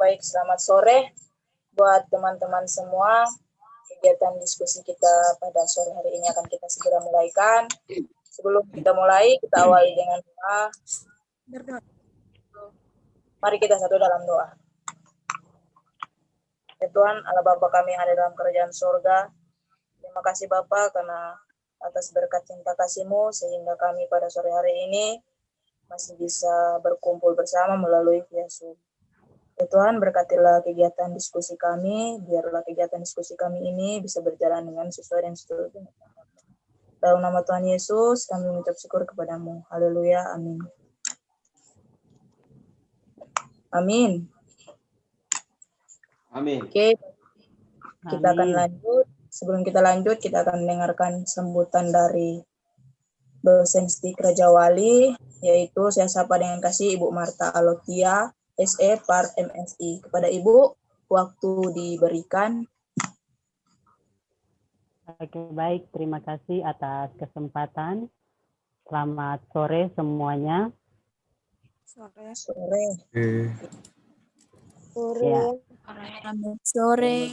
Baik, selamat sore buat teman-teman semua. Kegiatan diskusi kita pada sore hari ini akan kita segera mulaikan. Sebelum kita mulai, kita awali dengan doa. Mari kita satu dalam doa. Ya Tuhan, Allah Bapa kami yang ada dalam kerajaan surga, terima kasih Bapa karena atas berkat cinta kasih-Mu sehingga kami pada sore hari ini masih bisa berkumpul bersama melalui via Zoom. Ya Tuhan, berkatilah kegiatan diskusi kami, biarlah kegiatan diskusi kami ini bisa berjalan dengan sesuai dan seturut. Dalam nama Tuhan Yesus, kami mengucap syukur kepadamu. Haleluya, amin. Amin. Amin. Oke, kita akan lanjut. Sebelum kita lanjut, kita akan mendengarkan sambutan dari dosen STIK Raja Wali, yaitu saya sapa dengan kasih Ibu Marta Alotia, SE Part MSI. Kepada Ibu, waktu diberikan. Oke, baik. Terima kasih atas kesempatan. Selamat sore semuanya. Sore. Ya. Sore.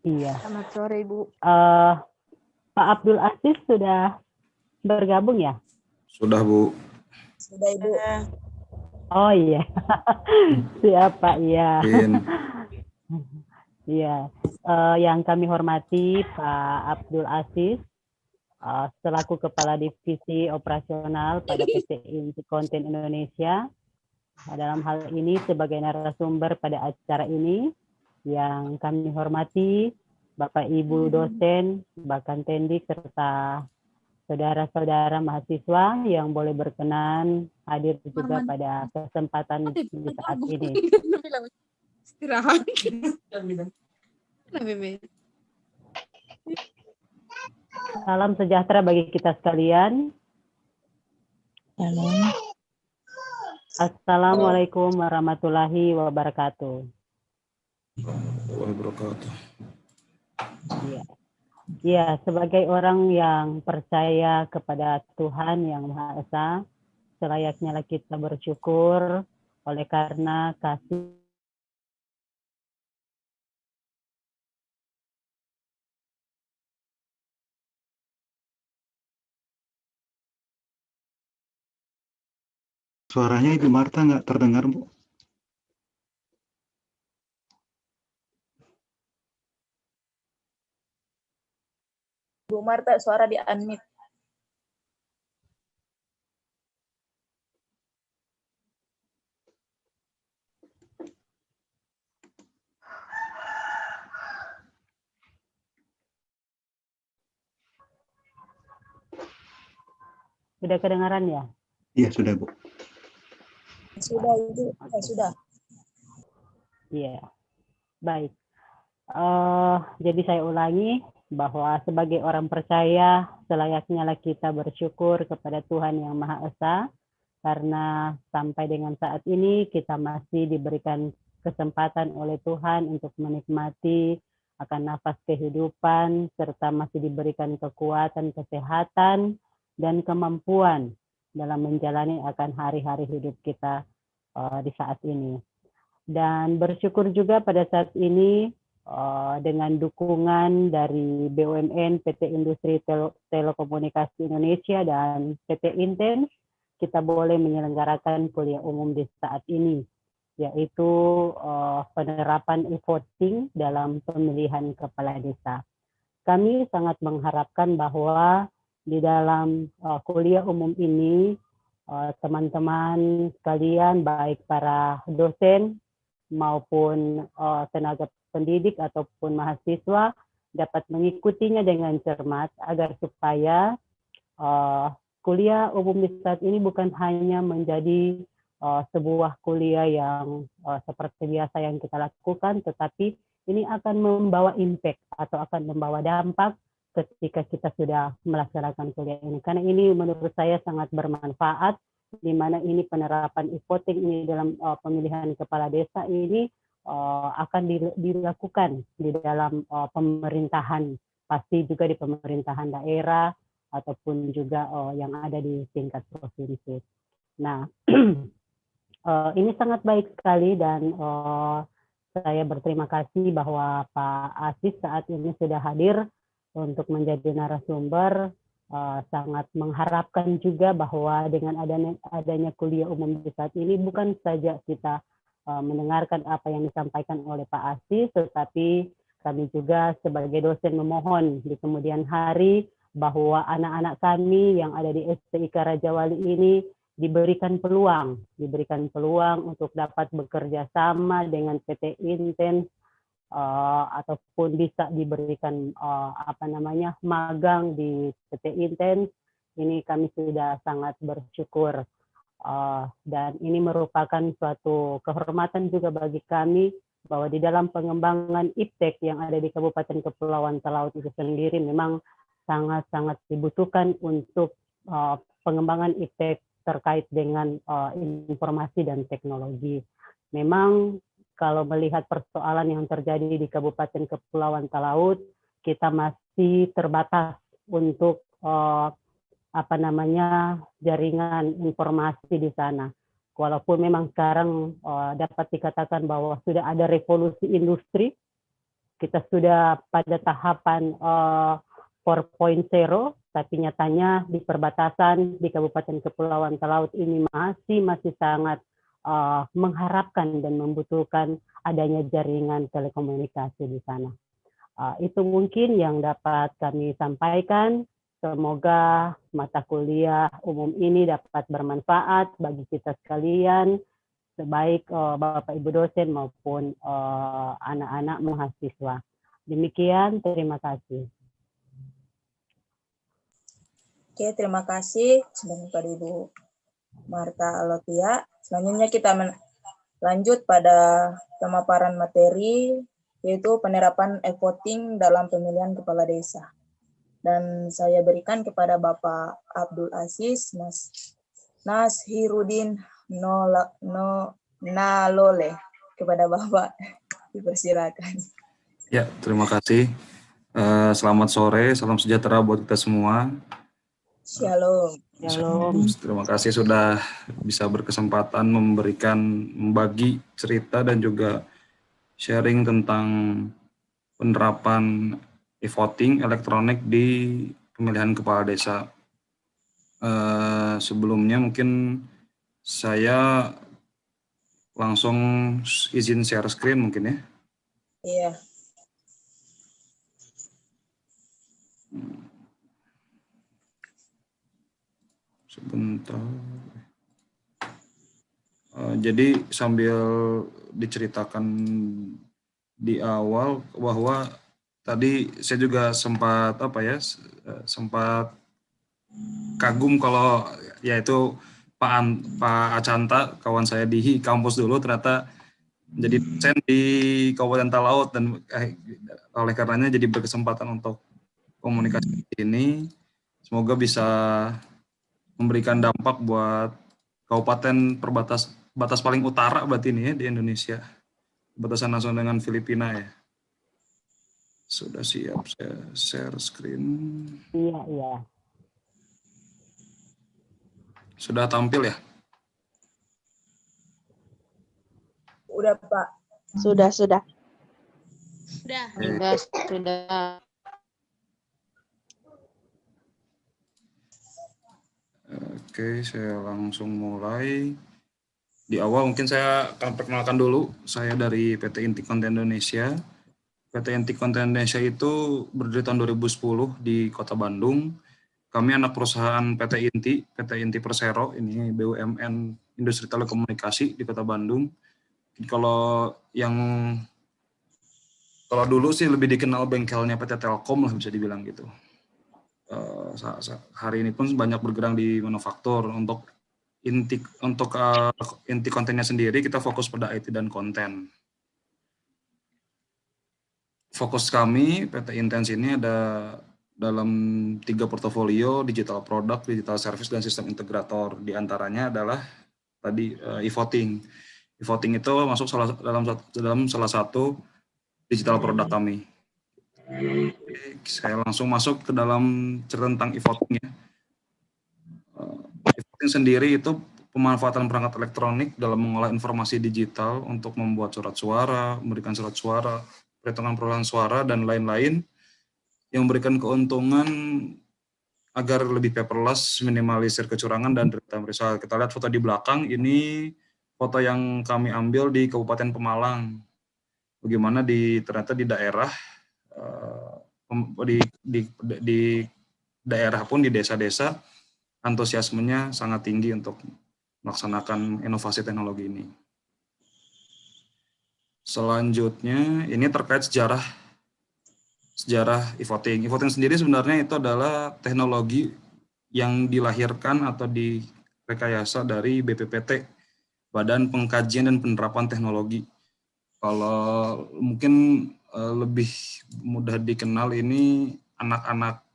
Iya. Selamat sore, Ibu. Pak Abdul Aziz sudah bergabung ya? Sudah, Bu. Sudah, Ibu. Oh iya. Siapa? Iya. Iya. Yang kami hormati Pak Abdul Aziz selaku Kepala Divisi Operasional pada PT Inti Konten Indonesia. Dalam hal ini sebagai narasumber pada acara ini, yang kami hormati Bapak Ibu dosen, bahkan tendik, serta saudara-saudara mahasiswa yang boleh berkenan hadir juga pada kesempatan di saat ini. Istirahat. Salam sejahtera bagi kita sekalian. Assalamualaikum warahmatullahi wabarakatuh. Ya, sebagai orang yang percaya kepada Tuhan Yang Maha Esa, selayaknya kita bersyukur oleh karena kasih Suaranya Ibu Marta nggak terdengar, Bu. Bu Marta, suara di unmute. sudah kedengaran ya? Iya, sudah, Bu. Sudah, Ibu. Sudah. Iya, baik. Jadi saya ulangi bahwa sebagai orang percaya selayaknya kita bersyukur kepada Tuhan Yang Maha Esa karena sampai dengan saat ini kita masih diberikan kesempatan oleh Tuhan untuk menikmati akan nafas kehidupan serta masih diberikan kekuatan, kesehatan, dan kemampuan dalam menjalani akan hari-hari hidup kita di saat ini. Dan bersyukur juga pada saat ini dengan dukungan dari BUMN, PT Industri Telekomunikasi Indonesia, dan PT Intens, kita boleh menyelenggarakan kuliah umum di saat ini, yaitu penerapan e-voting dalam pemilihan kepala desa. Kami sangat mengharapkan bahwa di dalam kuliah umum ini, teman-teman sekalian, baik para dosen maupun tenaga pendidik ataupun mahasiswa dapat mengikutinya dengan cermat agar supaya kuliah umum di saat ini bukan hanya menjadi sebuah kuliah yang seperti biasa yang kita lakukan, tetapi ini akan membawa impact atau akan membawa dampak ketika kita sudah melaksanakan kuliah ini. Karena ini menurut saya sangat bermanfaat, di mana ini penerapan e-voting ini dalam pemilihan kepala desa ini akan dilakukan di dalam pemerintahan, pasti juga di pemerintahan daerah ataupun juga yang ada di tingkat provinsi. Nah, Ini sangat baik sekali dan saya berterima kasih bahwa Pak Asis saat ini sudah hadir untuk menjadi narasumber. Sangat mengharapkan juga bahwa dengan adanya kuliah umum di saat ini bukan saja kita mendengarkan apa yang disampaikan oleh Pak Asis, tetapi kami juga sebagai dosen memohon di kemudian hari bahwa anak-anak kami yang ada di STIK Raja Wali ini diberikan peluang untuk dapat bekerja sama dengan PT Intens ataupun bisa diberikan magang di PT Intens. Ini kami sudah sangat bersyukur dan ini merupakan suatu kehormatan juga bagi kami bahwa di dalam pengembangan IPTEK yang ada di Kabupaten Kepulauan Talaut itu sendiri memang sangat-sangat dibutuhkan untuk pengembangan IPTEK terkait dengan informasi dan teknologi. Memang kalau melihat persoalan yang terjadi di Kabupaten Kepulauan Talaut, kita masih terbatas untuk jaringan informasi di sana. Walaupun memang sekarang dapat dikatakan bahwa sudah ada revolusi industri, kita sudah pada tahapan 4.0, tapi nyatanya di perbatasan di Kabupaten Kepulauan Talaut ini masih sangat mengharapkan dan membutuhkan adanya jaringan telekomunikasi di sana. Itu mungkin yang dapat kami sampaikan. Semoga mata kuliah umum ini dapat bermanfaat bagi kita sekalian, baik Bapak Ibu dosen maupun anak-anak mahasiswa. Demikian, terima kasih. Oke, terima kasih kepada Ibu Marta Alotia. Selanjutnya kita lanjut pada pemaparan materi, yaitu penerapan e-voting dalam pemilihan kepala desa. Dan saya berikan kepada Bapak Abdul Aziz Nashirudin Nalole. Kepada Bapak, dipersilakan. Ya, terima kasih. Selamat sore, salam sejahtera buat kita semua. Shalom. Shalom. Terima kasih sudah bisa berkesempatan membagi cerita dan juga sharing tentang penerapan e-voting elektronik di pemilihan kepala desa. Sebelumnya mungkin saya langsung izin share screen mungkin ya. Iya. Sebentar. Jadi sambil diceritakan di awal bahwa tadi saya juga sempat kagum kalau yaitu Pak Acanta, kawan saya di kampus dulu, ternyata jadi dosen di Kabupaten Talaut dan oleh karenanya jadi berkesempatan untuk komunikasi ini. Semoga bisa memberikan dampak buat kabupaten batas paling utara berarti ini ya di Indonesia, batasan langsung dengan Filipina ya. Sudah siap saya share screen. Iya. Sudah tampil ya? Udah, Pak. Sudah. Sudah. Oke, saya langsung mulai. Di awal mungkin saya akan perkenalkan dulu, saya dari PT Inti Konten Indonesia. PT Inti Konten Indonesia itu berdiri tahun 2010 di Kota Bandung. Kami anak perusahaan PT Inti Persero, ini BUMN Industri Telekomunikasi di Kota Bandung. Kalau dulu sih lebih dikenal bengkelnya PT Telkom lah bisa dibilang gitu. Hari ini pun banyak bergerak di manufaktur. Untuk inti kontennya sendiri kita fokus pada IT dan konten. Fokus kami PT Intens ini ada dalam 3 portofolio: digital product, digital service, dan sistem integrator. Di antaranya adalah tadi e-voting. E-voting itu masuk dalam salah satu digital product kami. Saya langsung masuk ke dalam cerita tentang e-voting ya. E-voting sendiri itu pemanfaatan perangkat elektronik dalam mengolah informasi digital untuk membuat surat suara, memberikan surat suara, perhitungan perolehan suara, dan lain-lain yang memberikan keuntungan agar lebih paperless, minimalisir kecurangan dan data result. Kita lihat foto di belakang, ini foto yang kami ambil di Kabupaten Pemalang. Bagaimana ternyata di daerah, di daerah pun, di desa-desa, antusiasmenya sangat tinggi untuk melaksanakan inovasi teknologi ini. Selanjutnya, ini terkait sejarah e-voting. E-voting sendiri sebenarnya itu adalah teknologi yang dilahirkan atau direkayasa dari BPPT, Badan Pengkajian dan Penerapan Teknologi. Kalau mungkin lebih mudah dikenal ini anak-anak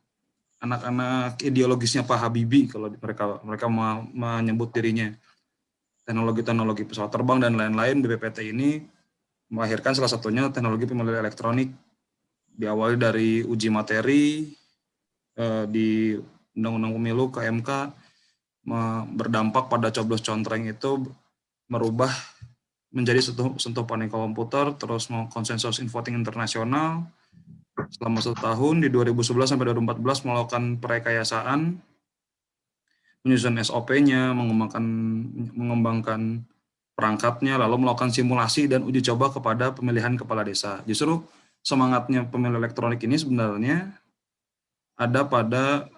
ideologisnya Pak Habibie, kalau mereka menyebut dirinya. Teknologi-teknologi pesawat terbang dan lain-lain, BPPT ini melahirkan salah satunya teknologi pemilihan elektronik. Diawali dari uji materi di Undang-Undang Pemilu ke MK, berdampak pada coblos contreng itu merubah menjadi sentuh panik komputer, terus mau konsensus e-voting internasional selama 1 tahun, di 2011 sampai 2014 melakukan perekayasaan, menyusun SOP-nya, mengembangkan perangkatnya, lalu melakukan simulasi dan uji coba kepada pemilihan kepala desa. Justru semangatnya pemilu elektronik ini sebenarnya ada pada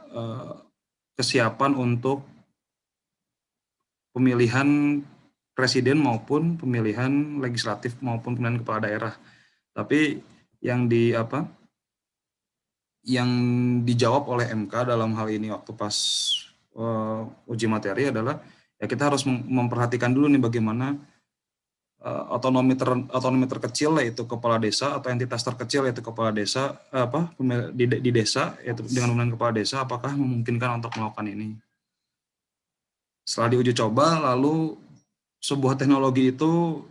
kesiapan untuk pemilihan presiden maupun pemilihan legislatif maupun pemilihan kepala daerah. Tapi yang dijawab oleh MK dalam hal ini waktu pas uji materi adalah ya kita harus memperhatikan dulu nih bagaimana otonomi terkecil yaitu kepala desa atau entitas terkecil yaitu kepala desa di desa yaitu dengan pemilihan kepala desa apakah memungkinkan untuk melakukan ini. Setelah diuji coba, lalu sebuah teknologi itu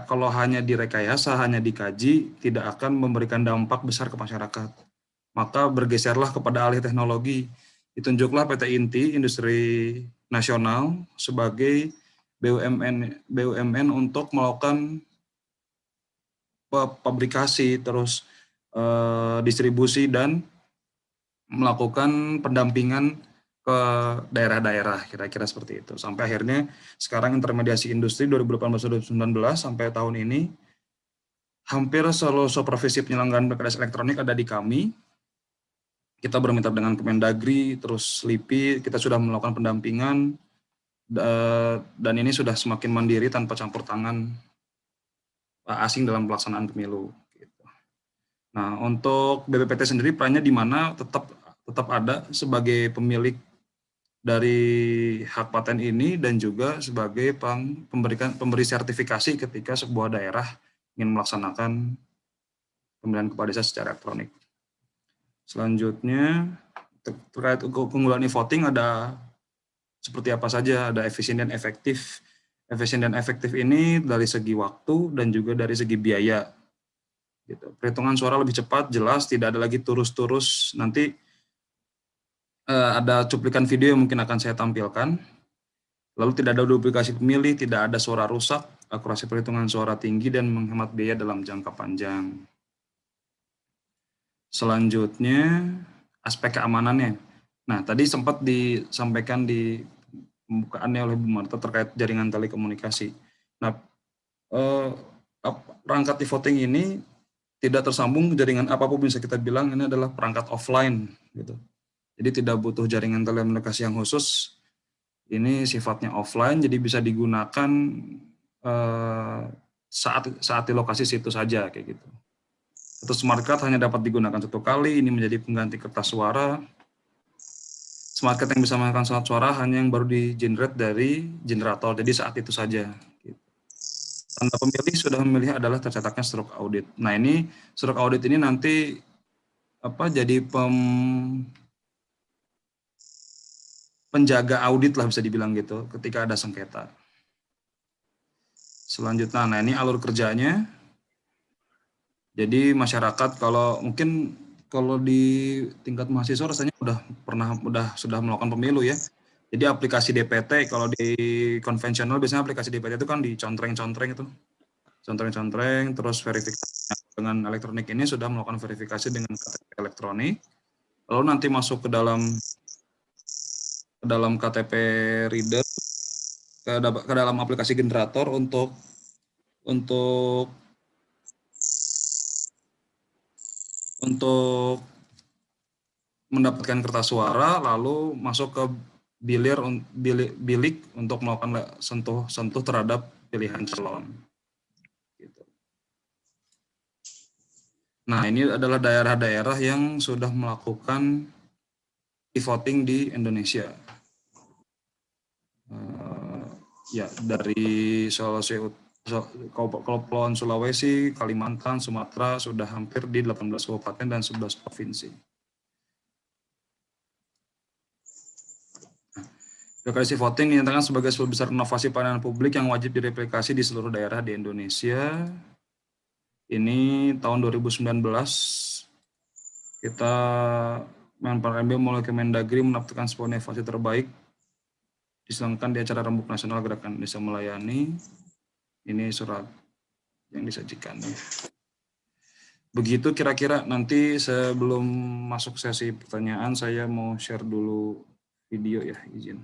kalau hanya direkayasa, hanya dikaji, tidak akan memberikan dampak besar ke masyarakat. Maka bergeserlah kepada alih teknologi. Ditunjuklah PT Inti, Industri Nasional, sebagai BUMN untuk melakukan pabrikasi, terus distribusi, dan melakukan pendampingan ke daerah-daerah, kira-kira seperti itu. Sampai akhirnya sekarang intermediasi industri 2018-2019 sampai tahun ini, hampir seluruh supervisi penyelenggaraan BKDS elektronik ada di kami. Kita bermitra dengan Kemendagri, terus LIPI, kita sudah melakukan pendampingan, dan ini sudah semakin mandiri tanpa campur tangan asing dalam pelaksanaan pemilu. Nah, untuk BPPT sendiri perannya di mana tetap ada sebagai pemilik dari hak paten ini dan juga sebagai pemberi sertifikasi ketika sebuah daerah ingin melaksanakan pemilihan kepala desa secara elektronik. Selanjutnya, terkait keunggulan e-voting ada seperti apa saja, ada efisien dan efektif. Efisien dan efektif ini dari segi waktu dan juga dari segi biaya. Gitu. Perhitungan suara lebih cepat, jelas, tidak ada lagi turus-turus. Nanti ada cuplikan video yang mungkin akan saya tampilkan. Lalu tidak ada duplikasi pemilih, tidak ada suara rusak, akurasi perhitungan suara tinggi, dan menghemat biaya dalam jangka panjang. Selanjutnya, aspek keamanannya. Nah, tadi sempat disampaikan di pembukaannya oleh Bu Marta terkait jaringan telekomunikasi. Nah, perangkat e-voting ini tidak tersambung jaringan apapun, bisa kita bilang ini adalah perangkat offline, gitu. Jadi tidak butuh jaringan telekomunikasi yang khusus. Ini sifatnya offline, jadi bisa digunakan saat di lokasi situ saja, kayak gitu. Satu smart card hanya dapat digunakan 1 kali, ini menjadi pengganti kertas suara. Smart card yang bisa menggunakan suara hanya yang baru di-generate dari generator, jadi saat itu saja. Tanda pemilih sudah memilih adalah tercetaknya struk audit. Nah, ini struk audit ini nanti jadi penjaga audit lah, bisa dibilang gitu, ketika ada sengketa. Selanjutnya, nah ini alur kerjanya. Jadi masyarakat kalau di tingkat mahasiswa rasanya sudah melakukan pemilu ya. Jadi aplikasi DPT kalau di konvensional biasanya aplikasi DPT itu kan dicontreng-contreng itu. Contreng-contreng terus verifikasi dengan elektronik ini sudah melakukan verifikasi dengan KTP elektronik. Lalu nanti masuk ke dalam KTP reader ke dalam aplikasi generator untuk mendapatkan kertas suara, lalu masuk ke bilik untuk melakukan sentuh terhadap pilihan calon. Gitu. Nah, ini adalah daerah-daerah yang sudah melakukan e-voting di Indonesia. Ya, dari Kepulauan Sulawesi, Kalimantan, Sumatera sudah hampir di 18 kabupaten dan 11 provinsi. Aplikasi voting dinyatakan sebagai sebuah besar inovasi pelayanan publik yang wajib direplikasi di seluruh daerah di Indonesia. Ini tahun 2019 kita Menpan RB melalui Kemendagri menetapkan sebuah inovasi terbaik diselengkan di acara Rembuk Nasional Gerakan Indonesia Melayani. Ini surat yang disajikan. Begitu kira-kira. Nanti sebelum masuk sesi pertanyaan saya mau share dulu video ya, izin.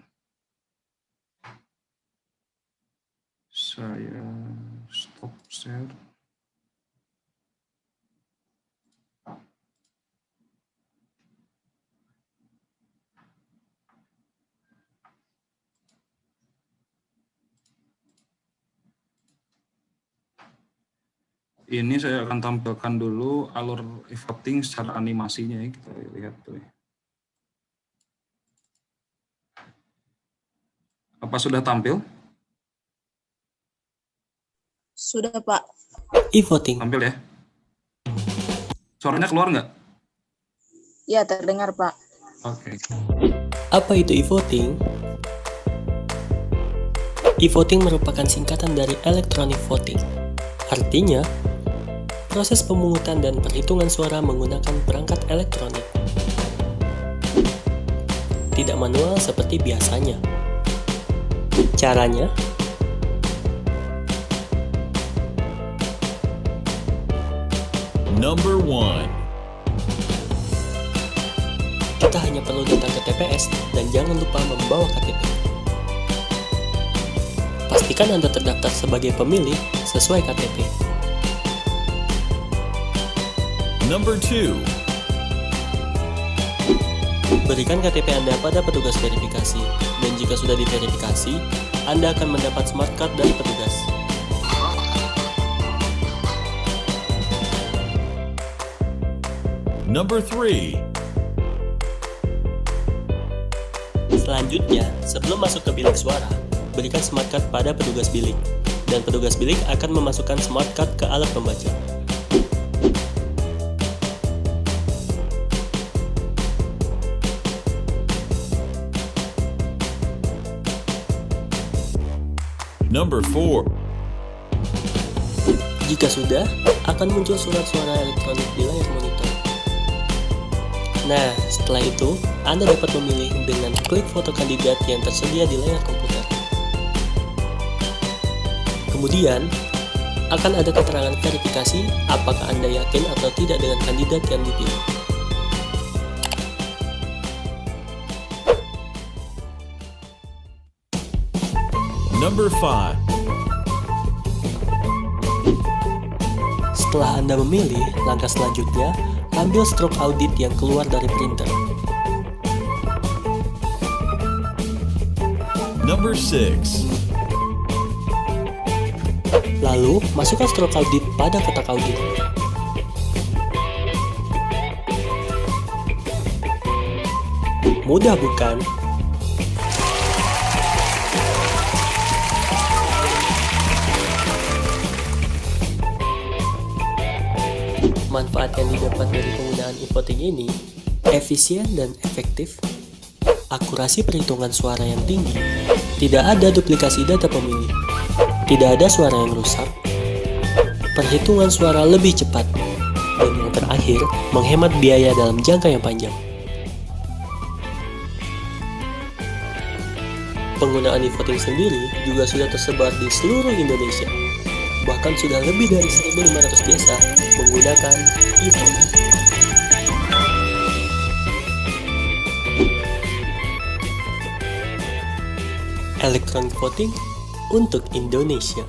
Saya stop share. Ini saya akan tampilkan dulu alur e-voting secara animasinya ya, kita lihat tuh. Apa sudah tampil? Sudah, Pak. E-voting. Tampil ya. Suaranya keluar nggak? Ya, terdengar, Pak. Oke. Apa itu e-voting? E-voting merupakan singkatan dari electronic voting. Artinya, proses pemungutan dan perhitungan suara menggunakan perangkat elektronik. Tidak manual seperti biasanya. Caranya, Number 1. kita hanya perlu datang ke TPS dan jangan lupa membawa KTP. Pastikan Anda terdaftar sebagai pemilih sesuai KTP. Number 2. Berikan KTP Anda pada petugas verifikasi, dan jika sudah diverifikasi, Anda akan mendapat smart card dari petugas. Number 3. Selanjutnya, sebelum masuk ke bilik suara, berikan smart card pada petugas bilik, dan petugas bilik akan memasukkan smart card ke alat pembaca. Number 4. Jika sudah, akan muncul surat suara elektronik di layar monitor. Nah, setelah itu, Anda dapat memilih dengan klik foto kandidat yang tersedia di layar komputer. Kemudian, akan ada keterangan verifikasi apakah Anda yakin atau tidak dengan kandidat yang dipilih. Number 5. Setelah Anda memilih, langkah selanjutnya, ambil stroke audit yang keluar dari printer. Number 6. Lalu, masukkan stroke audit pada kotak audit. Mudah bukan? Manfaat yang didapat dari penggunaan e-voting ini efisien dan efektif, akurasi perhitungan suara yang tinggi, tidak ada duplikasi data pemilih, tidak ada suara yang rusak, perhitungan suara lebih cepat, dan yang terakhir, menghemat biaya dalam jangka yang panjang. penggunaan e-voting sendiri juga sudah tersebar di seluruh Indonesia. Bahkan sudah lebih dari 1.500 desa menggunakan e-voting. Electronic voting untuk Indonesia.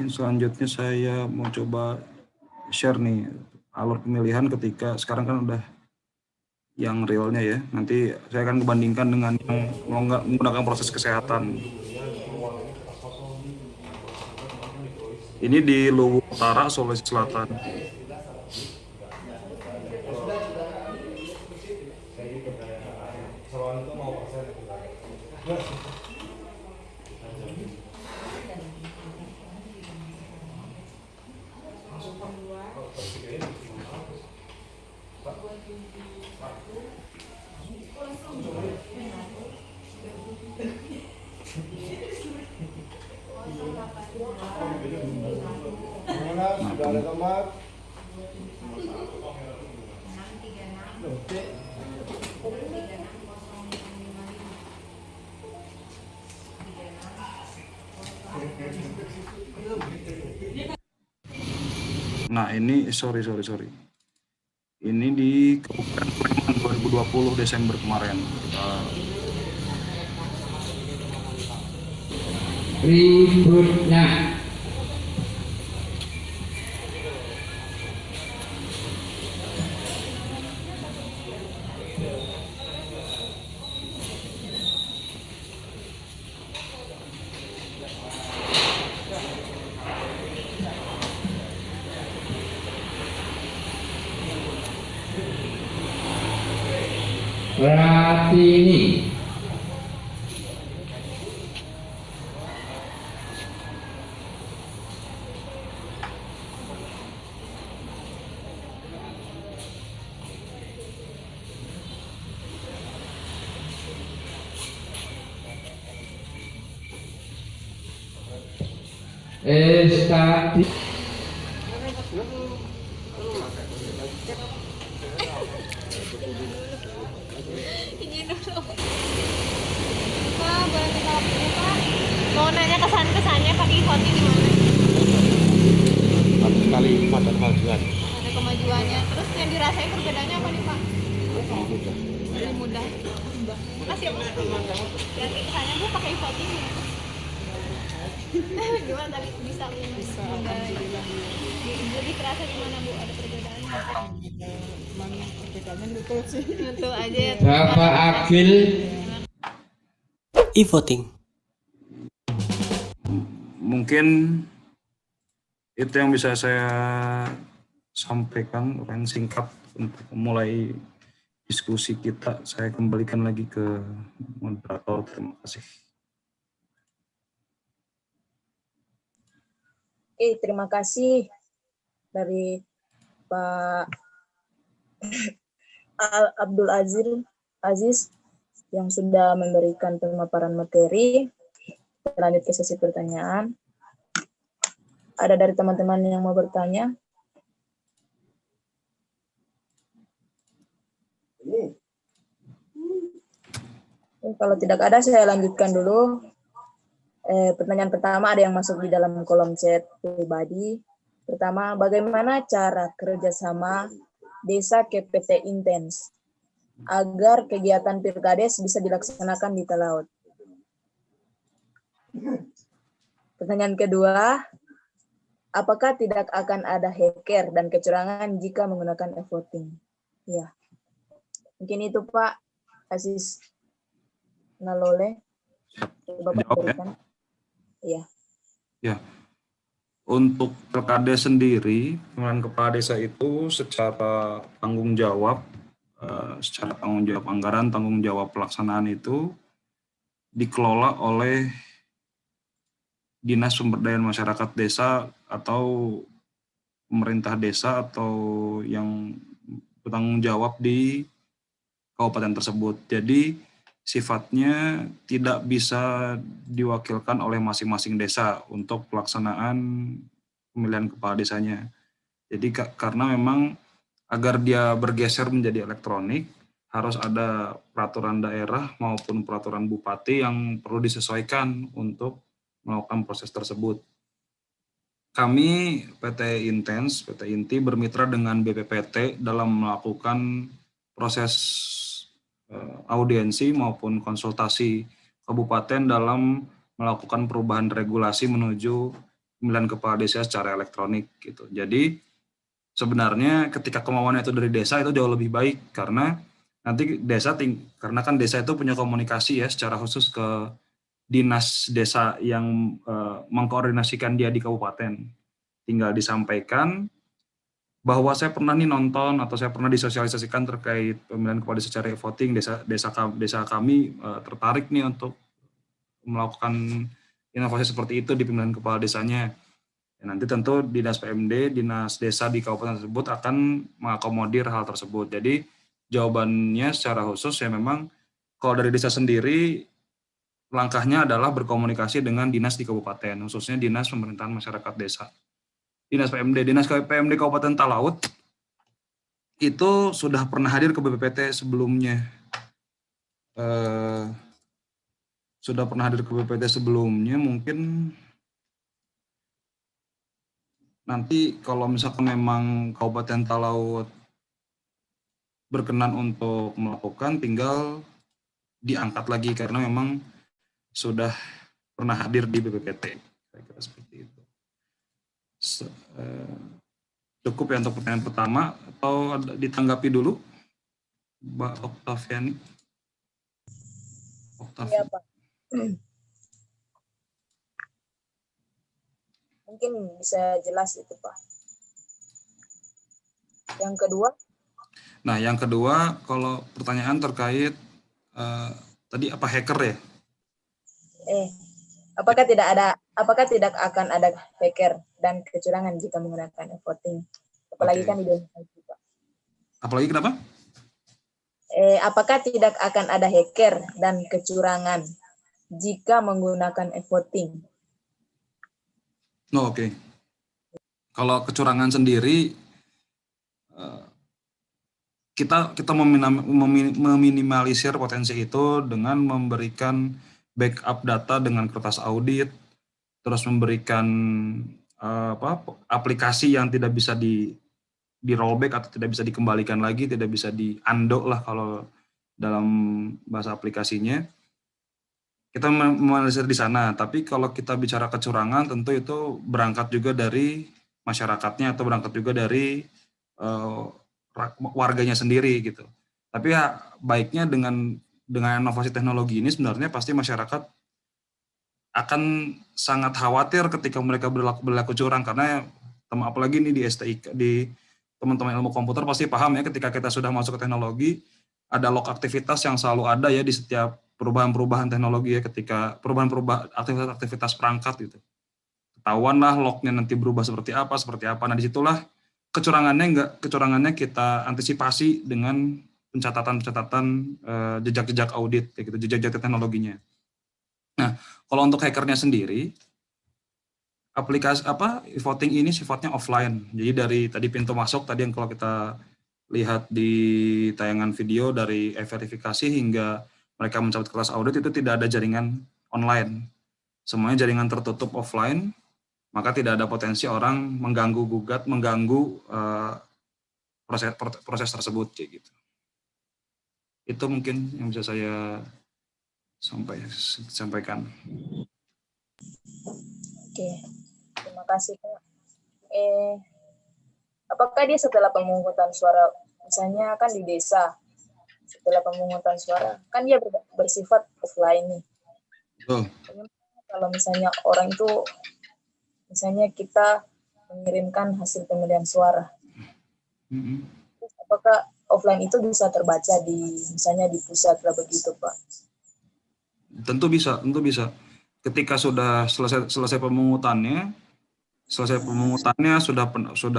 Selanjutnya saya mau coba share nih alur pemilihan ketika sekarang kan udah yang realnya ya. Nanti saya akan membandingkan dengan yang menggunakan proses kesehatan. Ini di Luwu Utara, Sulawesi Selatan. Nah ini sorry. Ini di Kabupaten Sleman 2020 Desember kemarin. Berikutnya Pratini. Estati. Pak, boleh minta waktunya, Pak? Mau nanya kesan-kesannya pakai e-voting gimana? Bagus sekali ada kemajuan. Ada kemajuannya. Terus yang dirasain perbedaannya apa nih, Pak? Lebih mudah. Makasih ya, Pak. Berarti kesannya Bu pakai e-voting ya? Gimana tadi bisa mudah? Lebih terasa gimana Bu? Ada perbedaannya? Perbedaannya betul sih. Betul aja ya. Bapak Agil. E-voting. Mungkin itu yang bisa saya sampaikan, orang singkat untuk memulai diskusi kita. Saya kembalikan lagi ke moderator. Terima kasih. Oke, terima kasih dari Pak Abdul Aziz yang sudah memberikan pemaparan materi. Lanjut ke sesi pertanyaan. Ada dari teman-teman yang mau bertanya? Kalau tidak ada, saya lanjutkan dulu. Pertanyaan pertama ada yang masuk di dalam kolom chat pribadi. Pertama, bagaimana cara kerjasama Desa KPT Intens agar kegiatan Pilkades bisa dilaksanakan di Talaut? Pertanyaan kedua, apakah tidak akan ada hacker dan kecurangan jika menggunakan e-voting? Ya, mungkin itu Pak Aziz Nalole. Bapak berikan. Iya. Ya. Untuk Pilkades sendiri, pemilihan kepala desa itu secara tanggung jawab anggaran, tanggung jawab pelaksanaan itu dikelola oleh Dinas Pemberdayaan Masyarakat Desa atau pemerintah desa atau yang bertanggung jawab di kabupaten tersebut. Jadi sifatnya tidak bisa diwakilkan oleh masing-masing desa untuk pelaksanaan pemilihan kepala desanya. Jadi karena memang agar dia bergeser menjadi elektronik, harus ada peraturan daerah maupun peraturan bupati yang perlu disesuaikan untuk melakukan proses tersebut. Kami PT Intens, PT Inti bermitra dengan BPPT dalam melakukan proses audiensi maupun konsultasi kabupaten dalam melakukan perubahan regulasi menuju pemilihan kepala desa secara elektronik gitu. Jadi sebenarnya ketika kemauannya itu dari desa itu jauh lebih baik, karena nanti karena kan desa itu punya komunikasi ya secara khusus ke dinas desa yang mengkoordinasikan dia di kabupaten. Tinggal disampaikan bahwa saya pernah nih nonton atau saya pernah disosialisasikan terkait pemilihan kepala desa secara e-voting, desa kami tertarik nih untuk melakukan inovasi seperti itu di pemilihan kepala desanya. Ya, nanti tentu dinas PMD, dinas desa di kabupaten tersebut akan mengakomodir hal tersebut. Jadi jawabannya secara khusus ya memang kalau dari desa sendiri langkahnya adalah berkomunikasi dengan dinas di kabupaten, khususnya dinas pemerintahan masyarakat desa. Dinas PMD Kabupaten Talaut itu sudah pernah hadir ke BPPT sebelumnya. Mungkin nanti kalau misalkan memang Kabupaten Talaut berkenan untuk melakukan, tinggal diangkat lagi karena memang sudah pernah hadir di BPPT. Kira-kira seperti itu. Cukup ya untuk pertanyaan pertama, atau ditanggapi dulu Mbak Oktaviani? Iya, Pak. Mungkin bisa jelas itu, Pak. Yang kedua? Nah, yang kedua, kalau pertanyaan terkait tadi apa hacker ya? Apakah tidak akan ada hacker dan kecurangan jika menggunakan e-voting? Apalagi kan di Indonesia, Pak. Apalagi kenapa? Apakah tidak akan ada hacker dan kecurangan jika menggunakan e-voting? Oke. Kalau kecurangan sendiri, kita meminimalisir potensi itu dengan memberikan backup data dengan kertas audit, terus memberikan aplikasi yang tidak bisa di rollback atau tidak bisa dikembalikan lagi, tidak bisa di undo lah kalau dalam bahasa aplikasinya. Kita meminimalisir di sana, tapi kalau kita bicara kecurangan tentu itu berangkat juga dari masyarakatnya atau berangkat juga dari warganya sendiri gitu. Tapi ya baiknya dengan inovasi teknologi ini sebenarnya pasti masyarakat akan sangat khawatir ketika mereka berlaku curang, karena apalagi ini di STIK, di teman-teman ilmu komputer pasti paham ya, ketika kita sudah masuk ke teknologi ada log aktivitas yang selalu ada ya di setiap perubahan-perubahan teknologi ya, ketika perubahan aktivitas perangkat gitu. Ketahuan lah lognya nanti berubah seperti apa. Nah disitulah kecurangannya kita antisipasi dengan pencatatan jejak-jejak audit kayak gitu, jejak-jejak teknologinya. Nah, kalau untuk hackernya sendiri, aplikasi voting ini sifatnya offline. Jadi dari tadi pintu masuk tadi yang kalau kita lihat di tayangan video dari verifikasi hingga mereka mencabut kertas audit itu tidak ada jaringan online. Semuanya jaringan tertutup offline, maka tidak ada potensi orang mengganggu proses tersebut kayak gitu. Itu mungkin yang bisa saya sampaikan. Oke, terima kasih, Pak. Apakah dia setelah pemungutan suara, misalnya kan di desa, setelah pemungutan suara, kan dia bersifat offline nih. Oh. Kalau misalnya orang itu, misalnya kita mengirimkan hasil pemilihan suara, apakah offline itu bisa terbaca misalnya di pusat lah begitu, Pak? Tentu bisa. Ketika sudah selesai pemungutannya sudah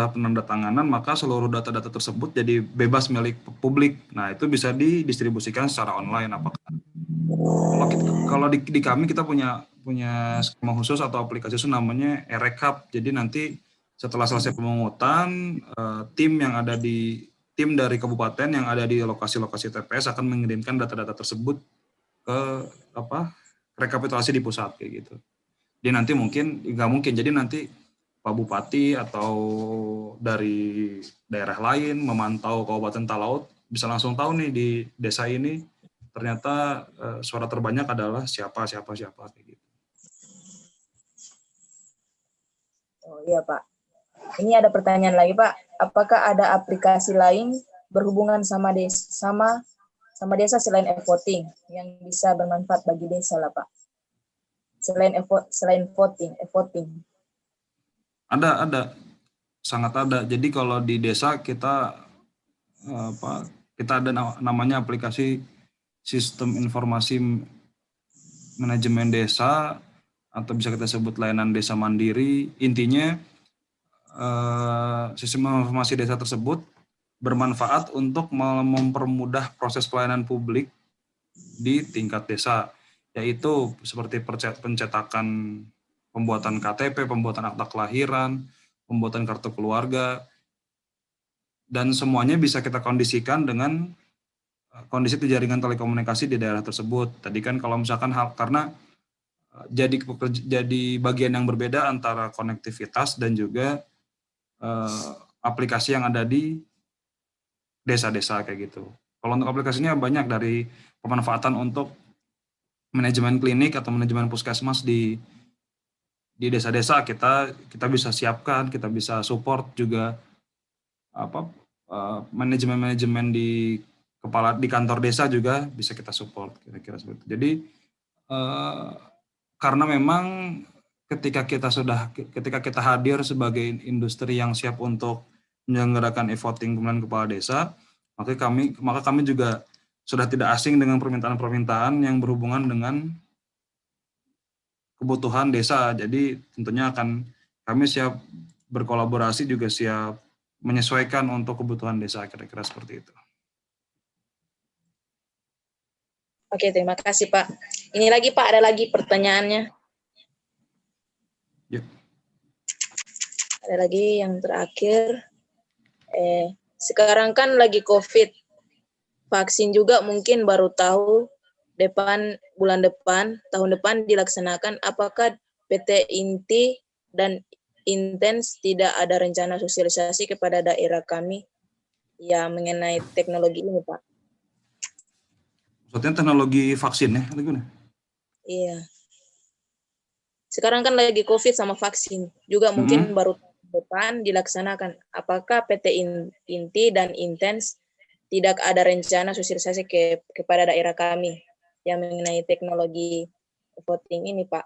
penandatanganan, maka seluruh data-data tersebut jadi bebas milik publik. Nah, itu bisa didistribusikan secara online. Kalau di kami kita punya skema khusus atau aplikasi khusus namanya e-rekap. Jadi nanti setelah selesai pemungutan, tim tim dari kabupaten yang ada di lokasi-lokasi TPS akan mengirimkan data-data tersebut ke rekapitulasi di pusat kayak gitu. Jadi nanti nggak mungkin, jadi nanti Pak Bupati atau dari daerah lain memantau Kabupaten Talaut bisa langsung tahu nih di desa ini ternyata suara terbanyak adalah siapa kayak gitu. Oh iya Pak. Ini ada pertanyaan lagi Pak. Apakah ada aplikasi lain berhubungan sama desa selain e-voting yang bisa bermanfaat bagi desa lah Pak? Selain voting, e-voting. Ada, sangat ada. Jadi kalau di desa kita ada namanya aplikasi sistem informasi manajemen desa atau bisa kita sebut layanan desa mandiri. Intinya sistem informasi desa tersebut bermanfaat untuk mempermudah proses pelayanan publik di tingkat desa, yaitu seperti pencetakan, pembuatan KTP, pembuatan akta kelahiran, pembuatan kartu keluarga, dan semuanya bisa kita kondisikan dengan kondisi di jaringan telekomunikasi di daerah tersebut. Tadi kan kalau misalkan karena jadi bagian yang berbeda antara konektivitas dan juga aplikasi yang ada di desa-desa kayak gitu. Kalau untuk aplikasinya banyak, dari pemanfaatan untuk manajemen klinik atau manajemen puskesmas di desa-desa kita bisa siapkan, kita bisa support juga manajemen di kantor desa juga bisa kita support kira-kira seperti itu. Jadi karena memang ketika kita hadir sebagai industri yang siap untuk menyelenggarakan e-voting pemilihan kepala desa, maka kami juga sudah tidak asing dengan permintaan-permintaan yang berhubungan dengan kebutuhan desa. Jadi tentunya kami siap berkolaborasi, juga siap menyesuaikan untuk kebutuhan desa, kira-kira seperti itu. Oke, terima kasih Pak. Ini lagi Pak, ada lagi pertanyaannya. Yep. Ada lagi yang terakhir. Sekarang kan lagi COVID. Vaksin juga mungkin baru tahu tahun depan dilaksanakan. Apakah PT Inti dan Intens tidak ada rencana sosialisasi kepada daerah kami yang mengenai teknologi ini, Pak? Maksudnya teknologi vaksin ya? Iya. Sekarang kan lagi COVID sama vaksin. Juga mungkin baru depan dilaksanakan. Apakah PT Inti dan Intens tidak ada rencana sosialisasi kepada daerah kami yang mengenai teknologi voting ini, Pak?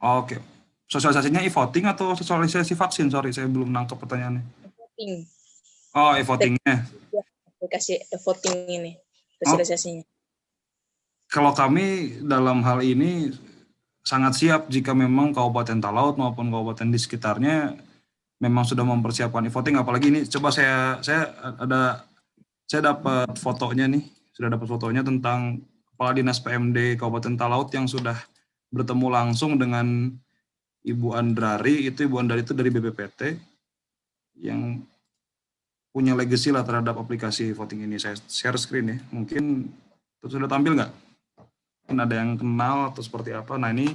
Oke. Sosialisasinya e-voting atau sosialisasi vaksin? Sorry, saya belum nangkep pertanyaannya. E-voting. Oh, e-votingnya. Aplikasi e-voting ini, sosialisasinya. Kalau kami dalam hal ini sangat siap jika memang Kabupaten Talaut maupun kabupaten di sekitarnya memang sudah mempersiapkan e-voting. Apalagi ini, coba saya dapat fotonya nih, tentang Kepala Dinas PMD Kabupaten Talaut yang sudah bertemu langsung dengan Ibu Andrari. Ibu Andrari itu dari BPPT yang punya legacy lah terhadap aplikasi voting ini. Saya share screen ya, mungkin sudah tampil nggak? Mungkin ada yang kenal atau seperti apa. Nah, ini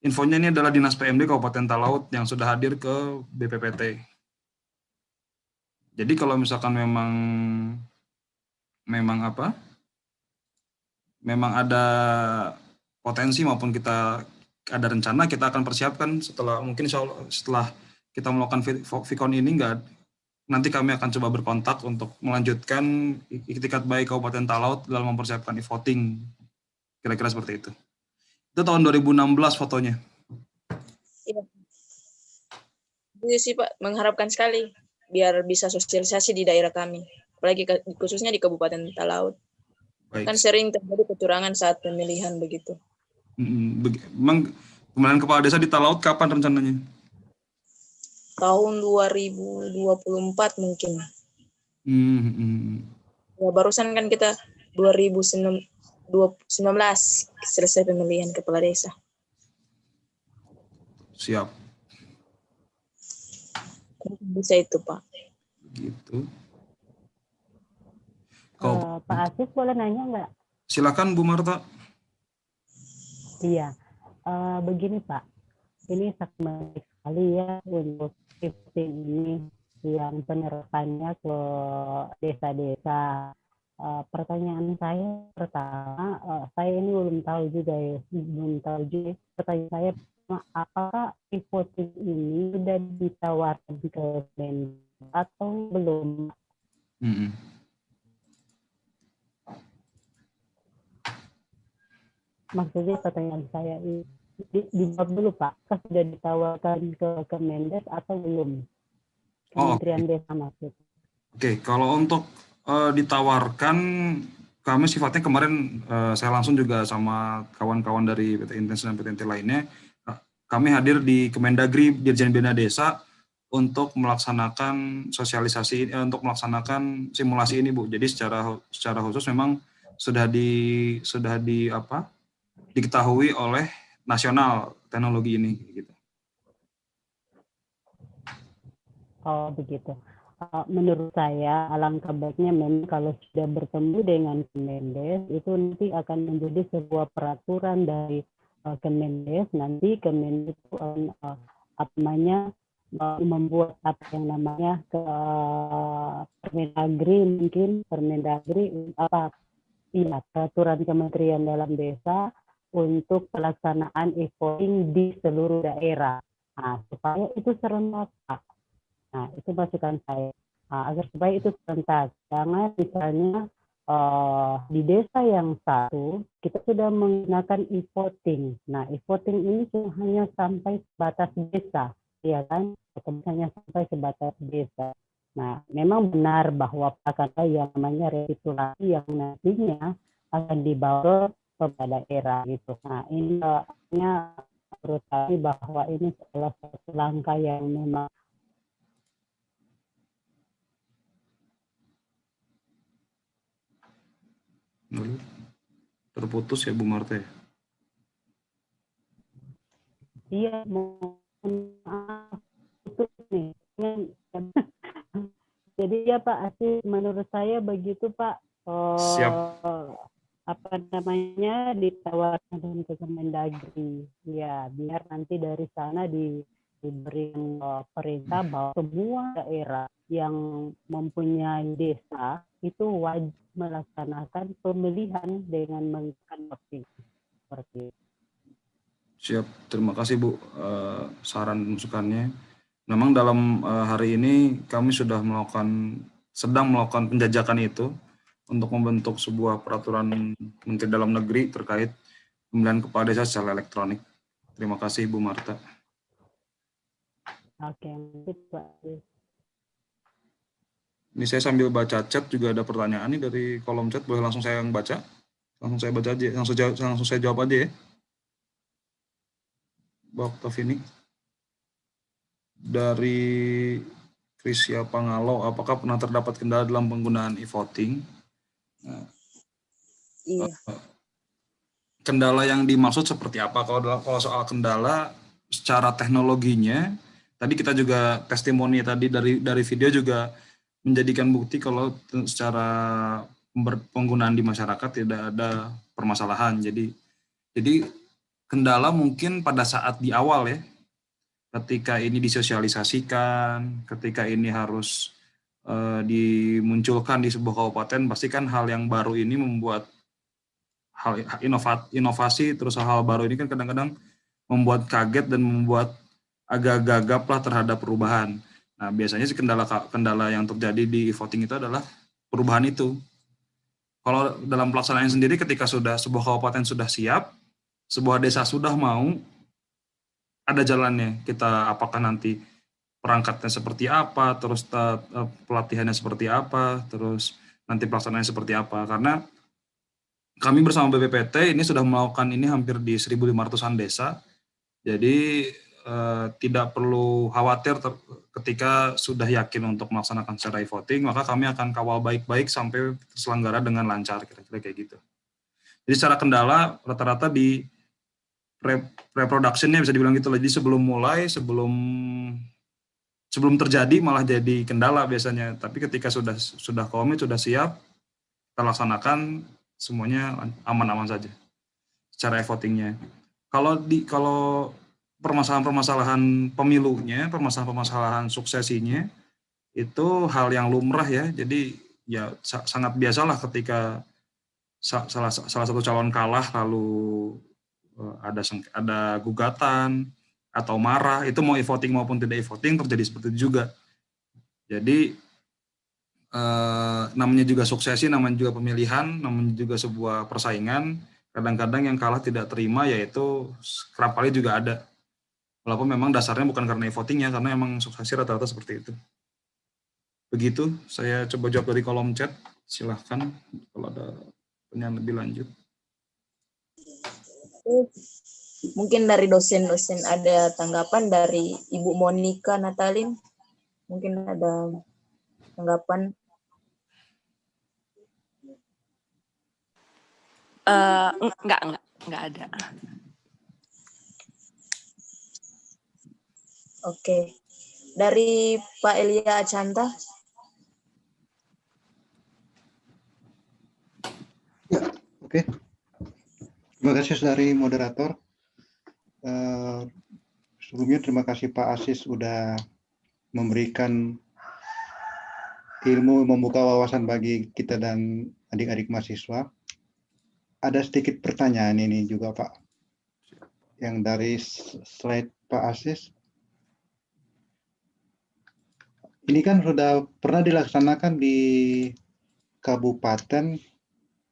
infonya, ini adalah Dinas PMD Kabupaten Talaut yang sudah hadir ke BPPT. Jadi kalau misalkan memang ada potensi maupun kita ada rencana, kita akan persiapkan setelah kita melakukan Vicon ini, nanti kami akan coba berkontak untuk melanjutkan itikat baik Kabupaten Talaut dalam mempersiapkan e-voting. Kira-kira seperti itu. Itu tahun 2016 fotonya. Iya. Itu sih Pak, mengharapkan sekali biar bisa sosialisasi di daerah kami, apalagi khususnya di Kabupaten Talaut. Baik. Kan sering terjadi kecurangan saat pemilihan begitu. Memang pemilihan kepala desa di Talaut kapan rencananya? Tahun 2024 mungkin. Ya, barusan kan kita 2019 selesai pemilihan kepala desa. Siap. Bisa itu, Pak. Gitu. Pak Asis boleh nanya nggak? Silakan Bu Marta. Iya, begini Pak, ini sangat menarik sekali ya untuk shifting ini yang penerapannya ke desa-desa. Pertanyaan saya pertama, saya ini belum tahu juga. Pertanyaan saya, apakah e-voting ini sudah ditawarkan ke Mendes atau belum? Maksudnya pertanyaan saya dijawab dulu Pak, sudah ditawarkan ke Mendes atau belum? Kementerian Desa maksud. Oke, kalau untuk ditawarkan, kami sifatnya kemarin saya langsung juga sama kawan-kawan dari PT Intens dan PT lainnya, kami hadir di Kemendagri Dirjen Bina Desa untuk melaksanakan sosialisasi, untuk melaksanakan simulasi ini Bu. Jadi secara khusus memang sudah diketahui oleh nasional teknologi ini gitu. Oh begitu. Menurut saya alangkah baiknya memang kalau sudah bertemu dengan Kemendes itu nanti akan menjadi sebuah peraturan dari Kemendes. Nanti Kemendes itu membuat apa yang namanya Permendagri peraturan Kementerian Dalam Desa untuk pelaksanaan e-voting di seluruh daerah. Nah, supaya itu serentak. Nah, itu masukan saya. Agar supaya itu serentak. Jangan misalnya di desa yang satu, kita sudah menggunakan e-voting. Nah, e-voting ini hanya sampai sebatas desa. Ya kan? Hanya sampai sebatas desa. Nah, memang benar bahwa akan ada yang namanya rekapitulasi yang nantinya akan dibawa kepada daerah gitu. Nah, ini menurut kami bahwa ini salah satu langkah yang memang terputus ya Bu Marta. Iya, mohon maaf itu nih. Jadi ya Pak Asis, menurut saya begitu Pak. Siap. Apa namanya ditawarkan ke Kemendagri ya biar nanti dari sana diberi perintah bahwa semua daerah yang mempunyai desa itu wajib melaksanakan pemilihan dengan menggunakan voting seperti itu. Siap, terima kasih Bu saran masukannya. Memang dalam hari ini kami sedang melakukan penjajakan itu untuk membentuk sebuah peraturan Menteri Dalam Negeri terkait pemilihan kepala desa secara elektronik. Terima kasih Bu Marta. Oke, Pak. Ini saya sambil baca chat juga ada pertanyaan nih dari kolom chat, boleh langsung saya yang baca? Langsung saya baca aja, langsung saya jawab aja ya. Bu Oktavini. Dari Krisya Pangalo, apakah pernah terdapat kendala dalam penggunaan e-voting? Iya. Kendala yang dimaksud seperti apa? Kalau soal kendala secara teknologinya, tadi kita juga testimoni tadi dari video juga menjadikan bukti kalau secara penggunaan di masyarakat tidak ada permasalahan. Jadi kendala mungkin pada saat di awal ya, ketika ini disosialisasikan, ketika ini harus dimunculkan di sebuah kabupaten, pasti kan hal yang baru ini membuat hal inovasi, terus hal baru ini kan kadang-kadang membuat kaget dan membuat agak gagap lah terhadap perubahan. Nah, biasanya sih kendala yang terjadi di e-voting itu adalah perubahan itu. Kalau dalam pelaksanaan sendiri, ketika sudah sebuah kabupaten sudah siap, sebuah desa sudah mau, ada jalannya. Kita apakah nanti perangkatnya seperti apa, terus pelatihannya seperti apa, terus nanti pelaksanaannya seperti apa. Karena kami bersama BPPT ini sudah melakukan ini hampir di 1.500-an desa. Jadi tidak perlu khawatir ketika sudah yakin untuk melaksanakan secara e-voting, maka kami akan kawal baik-baik sampai terselenggara dengan lancar, kira-kira kayak gitu. Jadi secara kendala rata-rata di pre-production-nya bisa dibilang gitu. Jadi sebelum mulai, sebelum terjadi malah jadi kendala biasanya. Tapi ketika sudah komit, sudah siap, terlaksanakan semuanya aman-aman saja secara e-votingnya. Kalau permasalahan-permasalahan pemilunya, permasalahan suksesinya itu hal yang lumrah ya. Jadi ya sangat biasalah ketika salah satu calon kalah lalu ada gugatan atau marah, itu mau e-voting maupun tidak e-voting terjadi seperti itu juga. Jadi namanya juga suksesi, namanya juga pemilihan, namanya juga sebuah persaingan. Kadang-kadang yang kalah tidak terima, yaitu kerap kali juga ada. Walaupun memang dasarnya bukan karena e-votingnya, karena emang suksesi rata-rata seperti itu. Begitu, saya coba jawab dari kolom chat. Silahkan kalau ada pertanyaan lebih lanjut. Mungkin dari dosen-dosen ada tanggapan dari Ibu Monica Natalin. Mungkin ada tanggapan. Enggak ada. Oke. Dari Pak Elia Acanta. Ya, oke. Terima kasih dari moderator. Sebelumnya terima kasih Pak Asis sudah memberikan ilmu, membuka wawasan bagi kita dan adik-adik mahasiswa. Ada sedikit pertanyaan ini juga Pak, yang dari slide Pak Asis. Ini kan sudah pernah dilaksanakan di kabupaten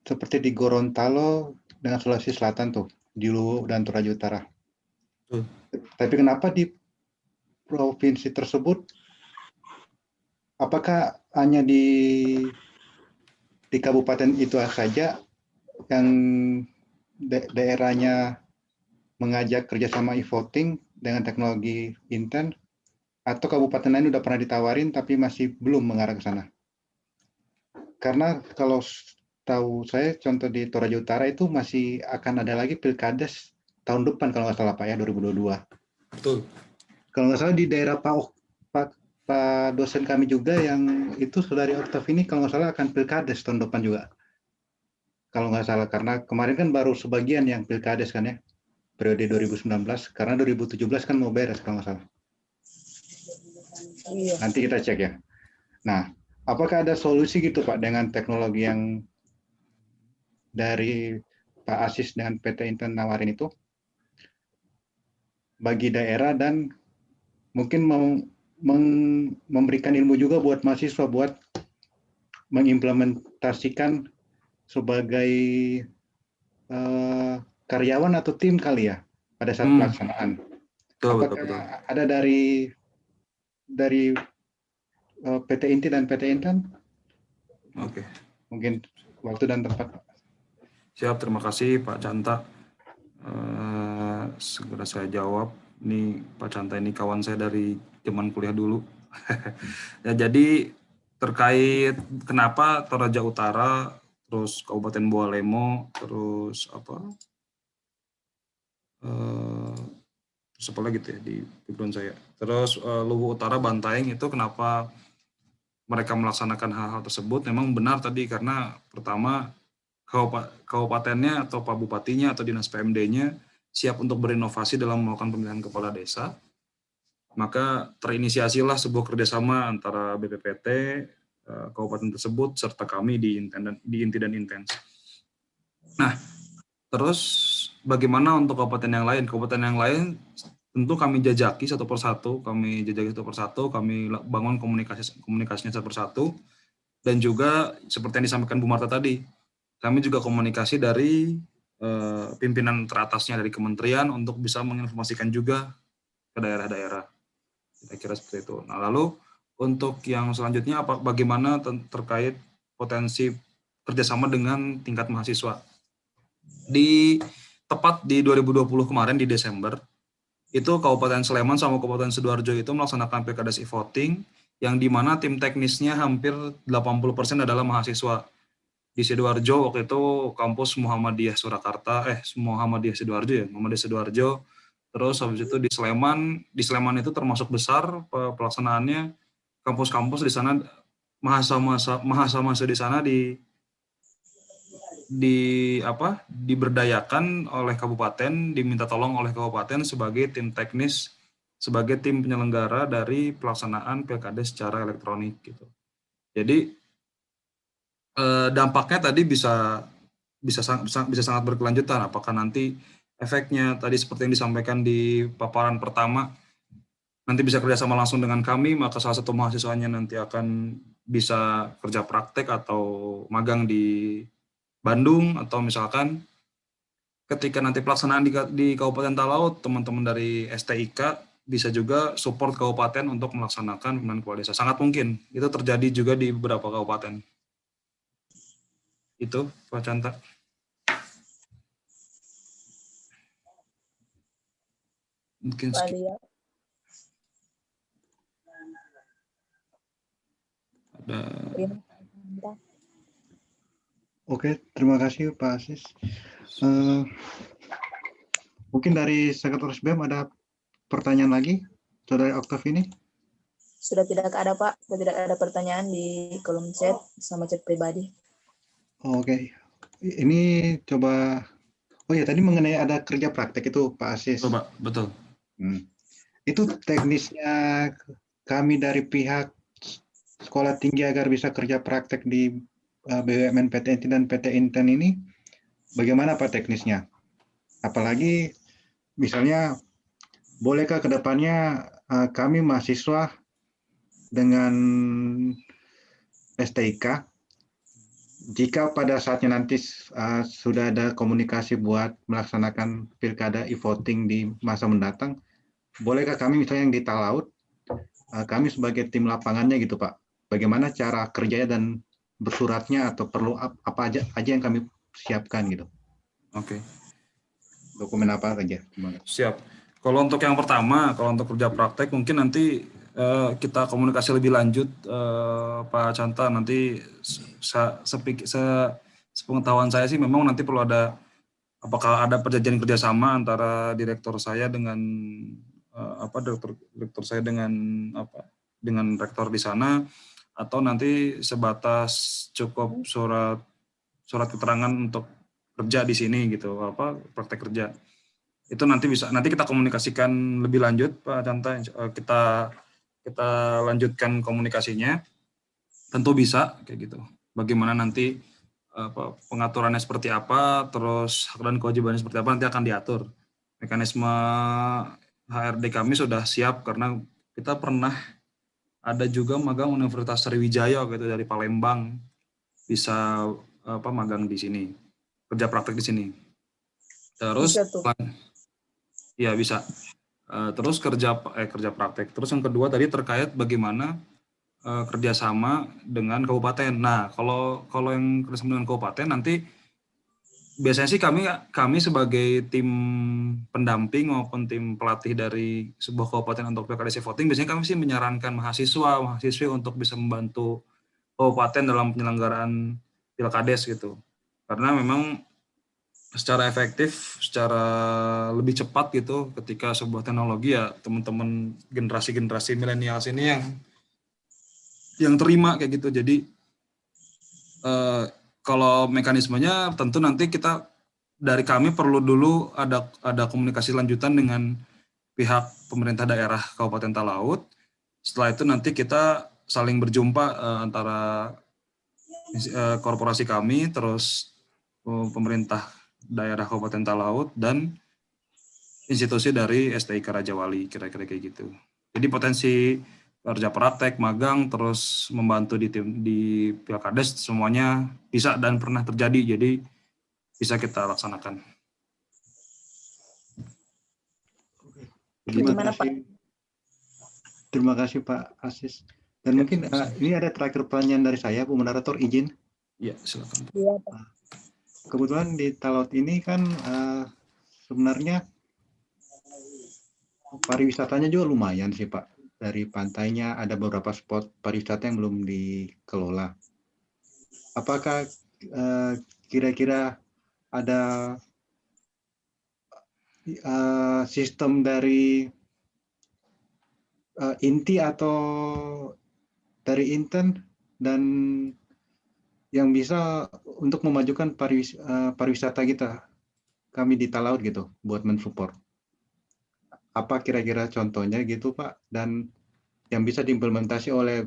seperti di Gorontalo dengan Sulawesi Selatan tuh, di Luwu dan Toraja Utara. Tapi kenapa di provinsi tersebut, apakah hanya di kabupaten itu saja yang daerahnya mengajak kerjasama e-voting dengan teknologi Inten, atau kabupaten lain sudah pernah ditawarin tapi masih belum mengarah ke sana? Karena kalau tahu saya, contoh di Toraja Utara itu masih akan ada lagi pilkades tahun depan kalau nggak salah Pak ya, 2022. Betul. Kalau nggak salah di daerah Pak dosen kami juga yang itu saudari Oktav ini kalau nggak salah akan pilkades tahun depan juga. Kalau nggak salah, karena kemarin kan baru sebagian yang pilkades kan ya, periode 2019, karena 2017 kan mau beres kalau nggak salah. Nanti kita cek ya. Nah, apakah ada solusi gitu Pak dengan teknologi yang dari Pak Asis dengan PT Inten nawarin itu bagi daerah, dan mungkin mau memberikan ilmu juga buat mahasiswa buat mengimplementasikan sebagai karyawan atau tim kali ya pada saat pelaksanaan. Apakah ada dari PT Inti dan PT Inten? Oke. Mungkin waktu dan tempat. Siap, terima kasih Pak Canta. Segera saya jawab. Ini Pak Canta ini kawan saya dari zaman kuliah dulu. Ya, jadi terkait kenapa Toraja Utara, terus Kabupaten Bualemo, terus apa? Terus apa lagi tuh ya di background saya. Terus Luwu Utara, Bantaeng itu kenapa mereka melaksanakan hal-hal tersebut? Memang benar tadi, karena pertama kabupatennya atau Pak Bupatinya atau Dinas PMD-nya siap untuk berinovasi dalam melakukan pemilihan kepala desa. Maka terinisiasilah sebuah kerjasama antara BPPT, kabupaten tersebut, serta kami di Inti dan Intens. Nah, terus bagaimana untuk kabupaten yang lain? Kabupaten yang lain tentu kami jajaki satu persatu, kami bangun komunikasinya satu persatu, dan juga seperti yang disampaikan Bu Marta tadi, kami juga komunikasi dari pimpinan teratasnya dari kementerian untuk bisa menginformasikan juga ke daerah-daerah. Saya kira seperti itu. Nah, lalu untuk yang selanjutnya bagaimana terkait potensi kerjasama dengan tingkat mahasiswa? Tepat di 2020 kemarin di Desember, itu Kabupaten Sleman sama Kabupaten Sidoarjo itu melaksanakan pilkades e-voting, yang dimana tim teknisnya hampir 80% adalah mahasiswa. Di Sidoarjo waktu itu kampus Muhammadiyah Surakarta, Muhammadiyah Sidoarjo ya, Muhammadiyah Sidoarjo. Terus habis itu di Sleman itu termasuk besar pelaksanaannya, kampus-kampus di sana, mahasiswa di sana diberdayakan oleh kabupaten, diminta tolong oleh kabupaten sebagai tim teknis, sebagai tim penyelenggara dari pelaksanaan pilkada secara elektronik gitu. Jadi dampaknya tadi bisa sangat berkelanjutan. Apakah nanti efeknya tadi seperti yang disampaikan di paparan pertama, nanti bisa kerjasama langsung dengan kami, maka salah satu mahasiswanya nanti akan bisa kerja praktek atau magang di Bandung, atau misalkan ketika nanti pelaksanaan di Kabupaten Talaut, teman-teman dari STIK bisa juga support kabupaten untuk melaksanakan pemilihan kepala desa. Sangat mungkin itu terjadi juga di beberapa kabupaten. Itu Pak Canta. Mungkin Pak Lia. ada. Oke, terima kasih Pak Asis. Mungkin dari Sekretaris BEM ada pertanyaan lagi, Saudara Oktav ini? Sudah tidak ada Pak, sudah tidak ada pertanyaan di kolom chat sama chat pribadi. Oke, ini coba, oh ya tadi mengenai ada kerja praktek itu Pak Asis. Coba, betul. Itu teknisnya kami dari pihak sekolah tinggi agar bisa kerja praktek di BUMN PT Inti dan PT Inten ini, bagaimana Pak teknisnya? Apalagi misalnya, bolehkah ke depannya kami mahasiswa dengan STIK, jika pada saatnya nanti sudah ada komunikasi buat melaksanakan pilkada e-voting di masa mendatang, bolehkah kami misalnya yang di Talaut, kami sebagai tim lapangannya gitu Pak, bagaimana cara kerjanya dan bersuratnya atau perlu apa aja yang kami siapkan gitu? Oke. Dokumen apa aja? Siap. Kalau untuk yang pertama, kalau untuk kerja praktek mungkin nanti kita komunikasi lebih lanjut, Pak Canta. Nanti sepengetahuan saya sih memang nanti perlu ada, apakah ada perjanjian kerjasama antara direktur saya dengan direktur saya dengan rektor di sana, atau nanti sebatas cukup surat keterangan untuk kerja di sini gitu, praktek kerja. Itu nanti kita komunikasikan lebih lanjut Pak Canta, kita lanjutkan komunikasinya. Tentu bisa kayak gitu. Bagaimana nanti pengaturannya seperti apa, terus hak dan kewajibannya seperti apa, nanti akan diatur. Mekanisme HRD kami sudah siap karena kita pernah ada juga magang Universitas Sriwijaya gitu dari Palembang, bisa magang di sini, kerja praktek di sini. Terus ya bisa. Terus kerja praktek. Terus yang kedua tadi terkait bagaimana kerjasama dengan kabupaten. Nah, kalau yang kerjasama dengan kabupaten nanti biasanya sih kami sebagai tim pendamping maupun tim pelatih dari sebuah kabupaten untuk pilkada voting, biasanya kami sih menyarankan mahasiswi untuk bisa membantu kabupaten dalam penyelenggaraan pilkades gitu. Karena memang secara efektif, secara lebih cepat gitu, ketika sebuah teknologi ya teman-teman generasi milenial ini yang terima kayak gitu. Jadi kalau mekanismenya tentu nanti dari kami perlu dulu ada komunikasi lanjutan dengan pihak pemerintah daerah Kabupaten Talaut. Setelah itu nanti kita saling berjumpa antara korporasi kami, terus pemerintah daerah Kabupaten Talaut dan institusi dari STIK Raja Wali, kira-kira kayak gitu. Jadi potensi kerja praktek, magang, terus membantu di Pilkades, semuanya bisa dan pernah terjadi, jadi bisa kita laksanakan. Terima kasih Pak Asis. Dan mungkin ini ada terakhir pertanyaan dari saya, Bu Moderator, izin? Iya, silakan. Iya, Pak. Kebetulan di Talaut ini kan sebenarnya pariwisatanya juga lumayan sih Pak. Dari pantainya ada beberapa spot pariwisata yang belum dikelola. Apakah kira-kira ada sistem dari Inti atau dari Inten dan yang bisa untuk memajukan pariwisata kita, kami di Talaut gitu, buat mensupport. Apa kira-kira contohnya gitu Pak, dan yang bisa diimplementasi oleh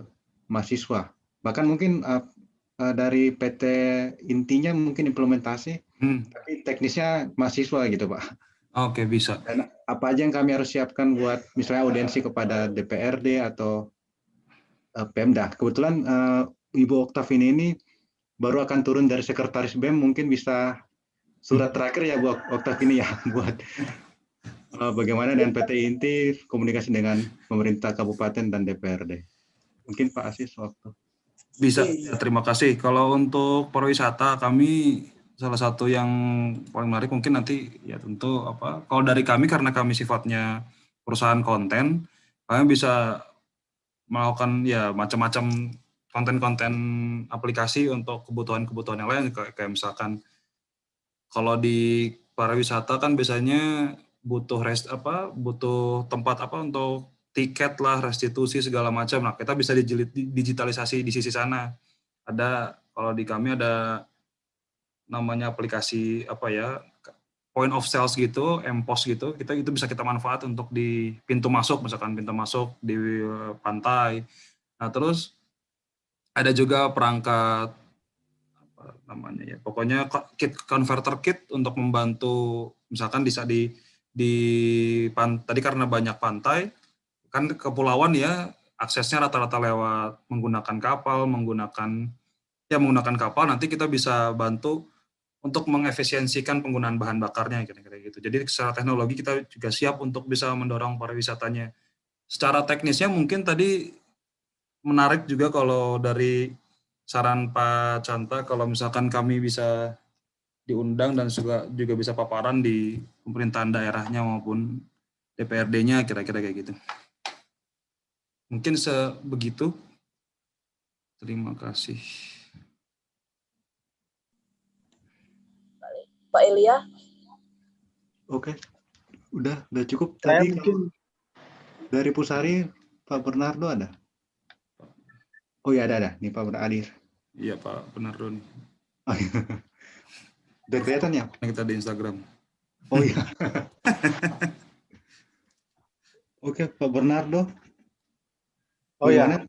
mahasiswa. Bahkan mungkin dari PT intinya mungkin implementasi, tapi teknisnya mahasiswa gitu Pak. Oke, bisa. Dan apa aja yang kami harus siapkan buat misalnya audiensi kepada DPRD atau Pemda. Kebetulan Ibu Oktavini ini baru akan turun dari sekretaris BEM, mungkin bisa surat terakhir ya Bu Oktavini ya buat bagaimana dengan PT Inti komunikasi dengan pemerintah kabupaten dan DPRD. Mungkin Pak Asis waktu. Bisa, ya, terima kasih. Kalau untuk pariwisata kami salah satu yang paling menarik mungkin nanti ya tentu kalau dari kami karena kami sifatnya perusahaan konten, kami bisa melakukan ya macam-macam konten-konten aplikasi untuk kebutuhan-kebutuhan yang lain kayak misalkan kalau di pariwisata kan biasanya butuh butuh tempat untuk tiket lah, restitusi segala macam. Nah, kita bisa digitalisasi di sisi sana. Kalau di kami ada namanya aplikasi point of sales gitu, MPOS gitu. Itu bisa kita manfaat untuk di pintu masuk, misalkan pintu masuk di pantai. Nah, terus ada juga perangkat pokoknya converter kit untuk membantu misalkan tadi karena banyak pantai kan kepulauan ya aksesnya rata-rata lewat menggunakan kapal nanti kita bisa bantu untuk mengefisiensikan penggunaan bahan bakarnya kira-kira gitu. Jadi secara teknologi kita juga siap untuk bisa mendorong pariwisatanya. Secara teknisnya mungkin tadi menarik juga kalau dari saran Pak Canta kalau misalkan kami bisa diundang dan juga bisa paparan di pemerintahan daerahnya maupun DPRD-nya kira-kira kayak gitu. Mungkin sebegitu. Terima kasih. Pak Elia? Oke, udah cukup. Tadi mungkin dari Pusari, Pak Bernardo ada? Oh iya ada. Nih Pak Beradir. Iya Pak Bernardo nih. Udah kelihatan ya? Kita di Instagram. Oh iya. Oke, Pak Bernardo. Oh iya.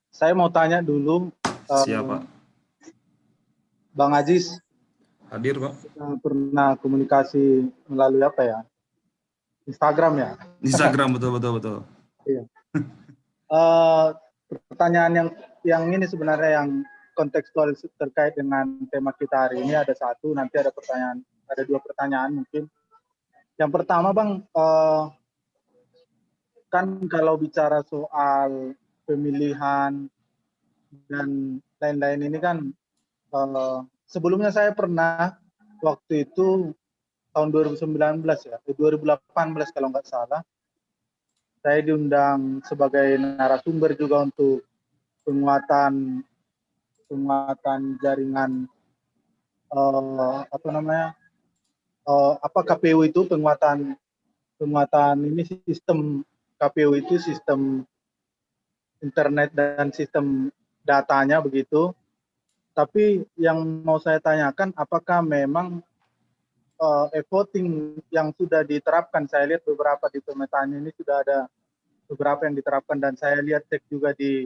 Saya mau tanya dulu. Siapa? Bang Aziz. Hadir Pak. Pernah komunikasi melalui apa ya? Instagram ya? Instagram, betul. Iya. Pertanyaan yang ini sebenarnya yang kontekstual terkait dengan tema kita hari ini ada satu, nanti ada dua pertanyaan mungkin. Yang pertama Bang, kan kalau bicara soal pemilihan dan lain-lain ini kan sebelumnya saya pernah waktu itu tahun 2019 ya, 2018 kalau nggak salah, saya diundang sebagai narasumber juga untuk penguatan jaringan KPU itu penguatan ini sistem KPU itu sistem internet dan sistem datanya begitu. Tapi yang mau saya tanyakan, apakah memang e-voting yang sudah diterapkan, saya lihat beberapa di pemetaan ini sudah ada beberapa yang diterapkan, dan saya lihat cek juga di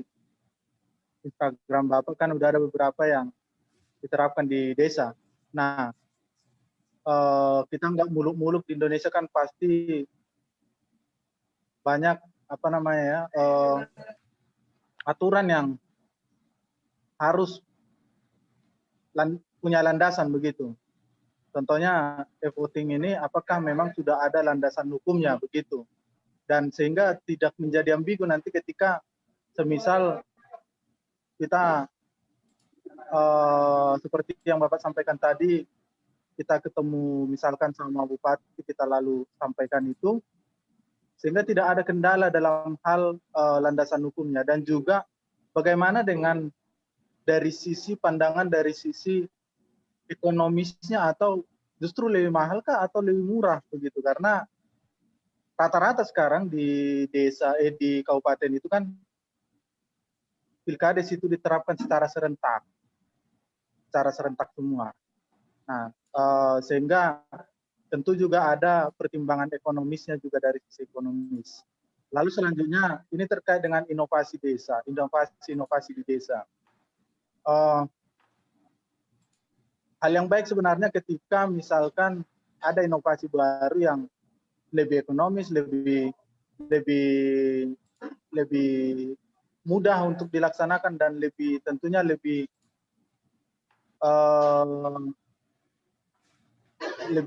Instagram Bapak kan udah ada beberapa yang diterapkan di desa. Nah, kita nggak muluk-muluk di Indonesia kan pasti banyak aturan yang harus punya landasan begitu. Contohnya e-voting ini apakah memang sudah ada landasan hukumnya begitu, dan sehingga tidak menjadi ambigu nanti ketika semisal kita seperti yang Bapak sampaikan tadi, kita ketemu misalkan sama bupati, kita lalu sampaikan itu, sehingga tidak ada kendala dalam hal landasan hukumnya. Dan juga bagaimana dengan dari sisi pandangan dari sisi ekonomisnya, atau justru lebih mahal kah atau lebih murah begitu, karena rata-rata sekarang di desa di kabupaten itu kan pilkades itu diterapkan secara serentak semua. Nah, sehingga tentu juga ada pertimbangan ekonomisnya juga dari sisi ekonomis. Lalu selanjutnya ini terkait dengan inovasi desa, inovasi di desa. Hal yang baik sebenarnya ketika misalkan ada inovasi baru yang lebih ekonomis, lebih mudah untuk dilaksanakan dan tentunya lebih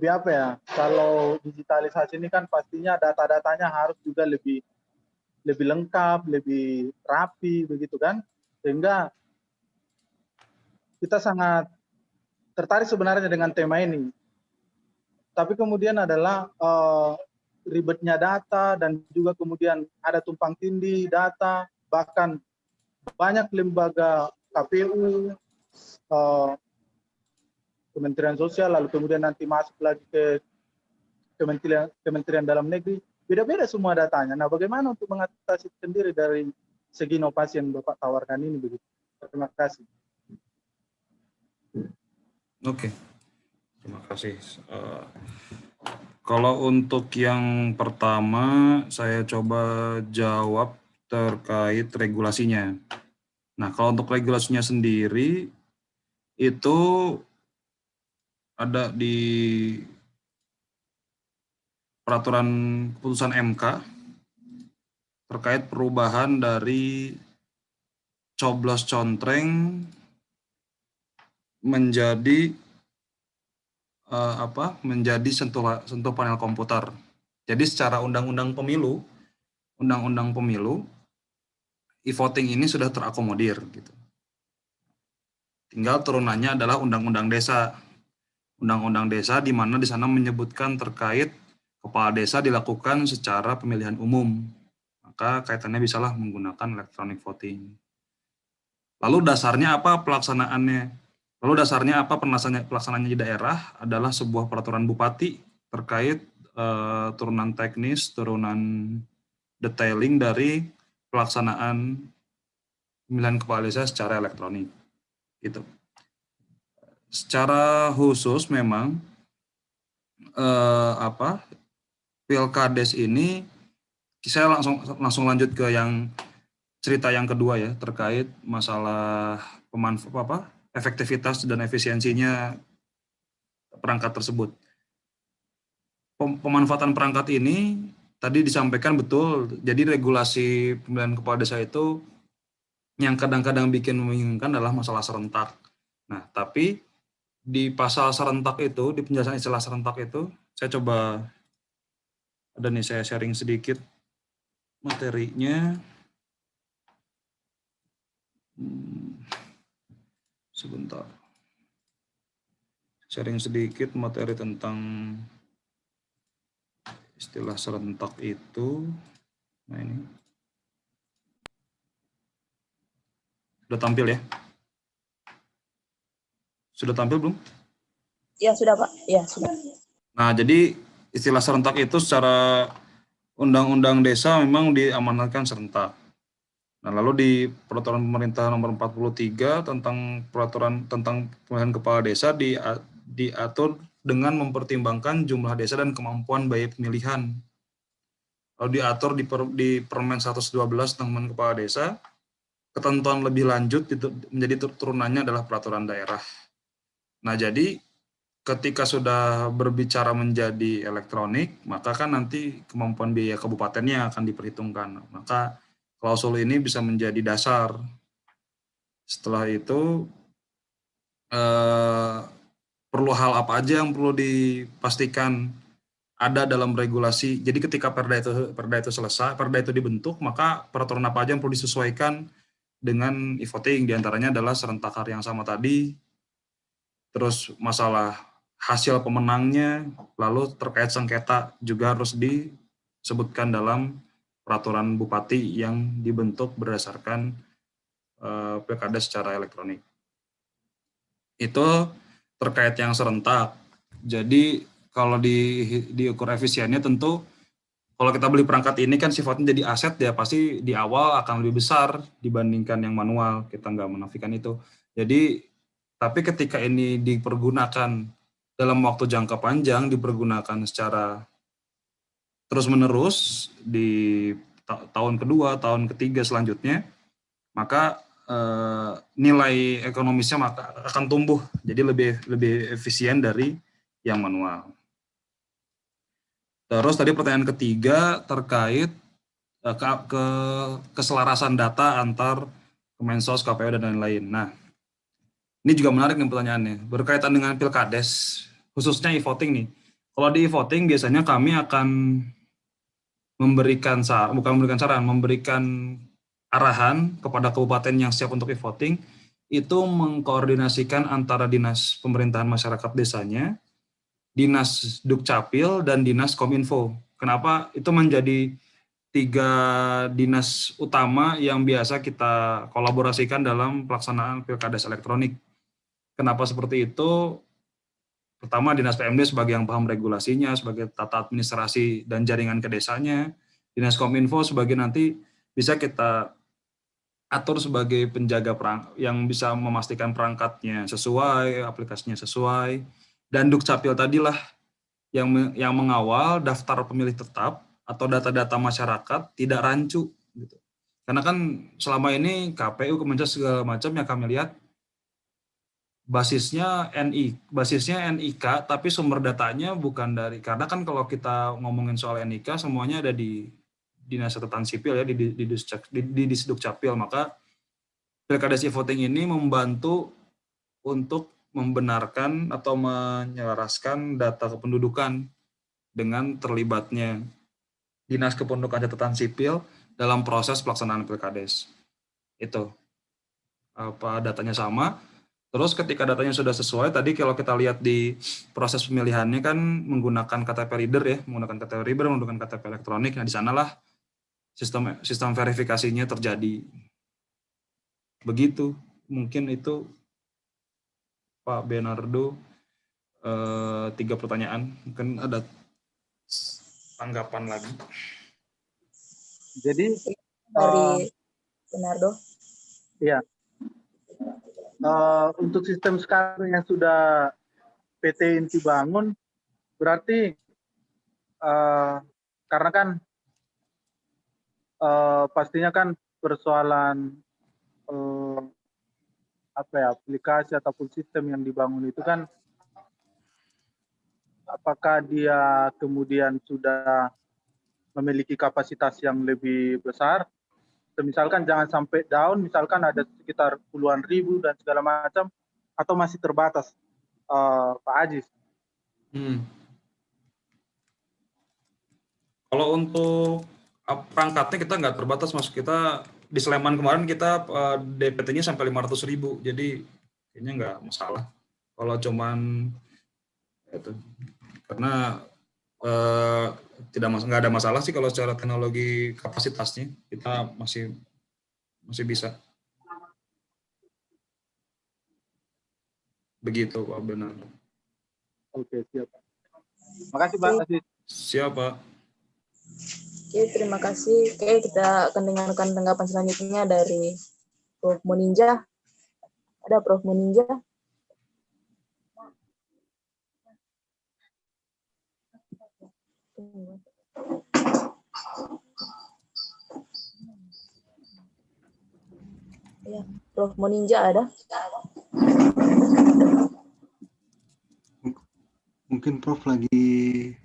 apa ya, kalau digitalisasi ini kan pastinya data-datanya harus juga lebih lengkap, lebih rapi begitu kan, sehingga kita sangat tertarik sebenarnya dengan tema ini. Tapi kemudian adalah ribetnya data dan juga kemudian ada tumpang tindih data, bahkan banyak lembaga KPU, Kementerian Sosial, lalu kemudian nanti masuk lagi ke Kementerian Dalam Negeri, beda-beda semua datanya. Nah, bagaimana untuk mengatasi sendiri dari segi inovasi yang Bapak tawarkan ini begitu? Terima kasih. Oke, terima kasih. Kalau untuk yang pertama, saya coba jawab terkait regulasinya. Nah, kalau untuk regulasinya sendiri, itu ada di peraturan keputusan MK terkait perubahan dari coblos contreng menjadi menjadi sentuh panel komputer. Jadi secara undang-undang pemilu, e-voting ini sudah terakomodir gitu. Tinggal turunannya adalah undang-undang desa. Undang-undang desa di mana di sana menyebutkan terkait kepala desa dilakukan secara pemilihan umum. Maka kaitannya bisalah menggunakan electronic voting. Lalu dasarnya apa pelaksanaannya? Pelaksanaannya di daerah adalah sebuah peraturan bupati terkait turunan teknis, turunan detailing dari pelaksanaan pemilihan kepala desa secara elektronik. Gitu. Secara khusus memang Pilkades ini saya langsung lanjut ke yang cerita yang kedua ya, terkait masalah efektivitas dan efisiensinya perangkat tersebut. Pemanfaatan perangkat ini tadi disampaikan betul. Jadi regulasi pemilihan kepala desa itu yang kadang-kadang bikin membingungkan adalah masalah serentak. Nah, tapi di pasal serentak itu, di penjelasan istilah serentak itu, saya coba saya sharing sedikit materinya. Sebentar. Sharing sedikit materi tentang istilah serentak itu. Nah, ini. Sudah tampil ya? Sudah tampil belum? Ya, sudah Pak. Ya, sudah. Nah, jadi istilah serentak itu secara Undang-Undang Desa memang diamanatkan serentak. Nah, lalu di Peraturan Pemerintah Nomor 43 tentang peraturan tentang pemilihan kepala desa diatur dengan mempertimbangkan jumlah desa dan kemampuan biaya pemilihan. Lalu diatur di Permen 112 tentang pemilihan kepala desa, ketentuan lebih lanjut itu menjadi turunannya adalah peraturan daerah. Nah, jadi ketika sudah berbicara menjadi elektronik, maka kan nanti kemampuan biaya kabupatennya akan diperhitungkan. Maka klausul ini bisa menjadi dasar. Setelah itu, perlu hal apa aja yang perlu dipastikan ada dalam regulasi. Jadi ketika perda itu selesai, perda itu dibentuk, maka peraturan apa aja yang perlu disesuaikan dengan e-voting. Di antaranya adalah serentak hari yang sama tadi, terus masalah hasil pemenangnya, lalu terkait sengketa juga harus disebutkan dalam peraturan bupati yang dibentuk berdasarkan pilkada secara elektronik. Itu terkait yang serentak. Jadi kalau diukur efisiennya tentu kalau kita beli perangkat ini kan sifatnya jadi aset, ya pasti di awal akan lebih besar dibandingkan yang manual. Kita nggak menafikan itu. Jadi, tapi ketika ini dipergunakan dalam waktu jangka panjang, dipergunakan secara terus-menerus di tahun kedua, tahun ketiga selanjutnya, maka nilai ekonomisnya maka akan tumbuh. Jadi lebih efisien dari yang manual. Terus tadi pertanyaan ketiga terkait keselarasan data antar Kemensos, KPU, dan lain-lain. Nah, ini juga menarik nih pertanyaannya. Berkaitan dengan Pilkades, khususnya e-voting nih. Kalau di e-voting biasanya kami akan memberikan arahan kepada kabupaten yang siap untuk e-voting, itu mengkoordinasikan antara Dinas Pemerintahan Masyarakat Desanya, Dinas Dukcapil, dan Dinas Kominfo. Kenapa? Itu menjadi 3 dinas utama yang biasa kita kolaborasikan dalam pelaksanaan Pilkades elektronik. Kenapa seperti itu? Pertama, Dinas PMD sebagai yang paham regulasinya, sebagai tata administrasi dan jaringan ke desanya. Dinas Kominfo sebagai nanti bisa kita atur sebagai penjaga yang bisa memastikan perangkatnya sesuai, aplikasinya sesuai. Dan Dukcapil tadilah yang mengawal daftar pemilih tetap atau data-data masyarakat tidak rancu gitu. Karena kan selama ini KPU, Kemensos segala macam yang kami lihat basisnya NIK, tapi sumber datanya bukan dari, karena kan kalau kita ngomongin soal NIK semuanya ada di Dinas Catatan Sipil ya, di Disdukcapil. Maka Pilkades e-voting ini membantu untuk membenarkan atau menyelaraskan data kependudukan dengan terlibatnya Dinas Kependudukan Catatan Sipil dalam proses pelaksanaan Pilkades. Itu datanya sama. Terus ketika datanya sudah sesuai, tadi kalau kita lihat di proses pemilihannya kan menggunakan KTP reader ya, menggunakan KTP elektronik. Nah, di sanalah sistem verifikasinya terjadi. Begitu, mungkin itu Pak Bernardo, 3 pertanyaan. Mungkin ada tanggapan lagi. Jadi dari Bernardo. Iya. Untuk sistem sekarang yang sudah PT Inti bangun, berarti karena kan pastinya kan persoalan aplikasi ataupun sistem yang dibangun itu kan, apakah dia kemudian sudah memiliki kapasitas yang lebih besar? Misalkan jangan sampai down, misalkan ada sekitar puluhan ribu dan segala macam, atau masih terbatas, Pak Aziz? Kalau untuk perangkatnya kita nggak terbatas, Mas. Kita di Sleman kemarin kita DPT-nya sampai 500.000, jadi kayaknya nggak masalah. Kalau cuman itu, karena nggak ada masalah sih kalau secara teknologi kapasitasnya kita masih bisa. Begitu Pak Benar. Oke, siap. Makasih Pak Aziz. Siap Pak. Oke, terima kasih. Oke, kita akan dengarkan tanggapan selanjutnya dari Prof. Moninja. Ada Prof. Moninja? Ya, Prof. Moninja ada? Mungkin Prof lagi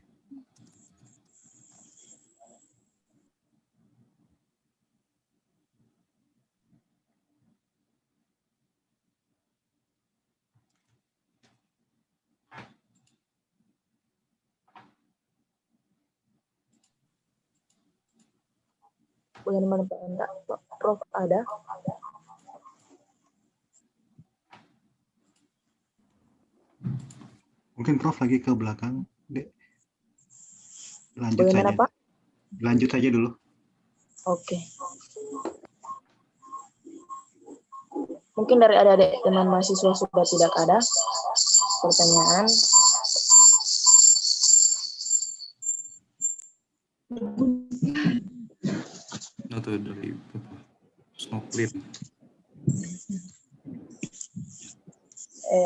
bagaimana Pak? Prof ada? Mungkin Prof lagi ke belakang, Dek. Lanjut bagaimana, saja. Pak? Lanjut saja dulu. Oke. Mungkin dari adik-adik teman mahasiswa sudah tidak ada pertanyaan. Atau dari Snowflake.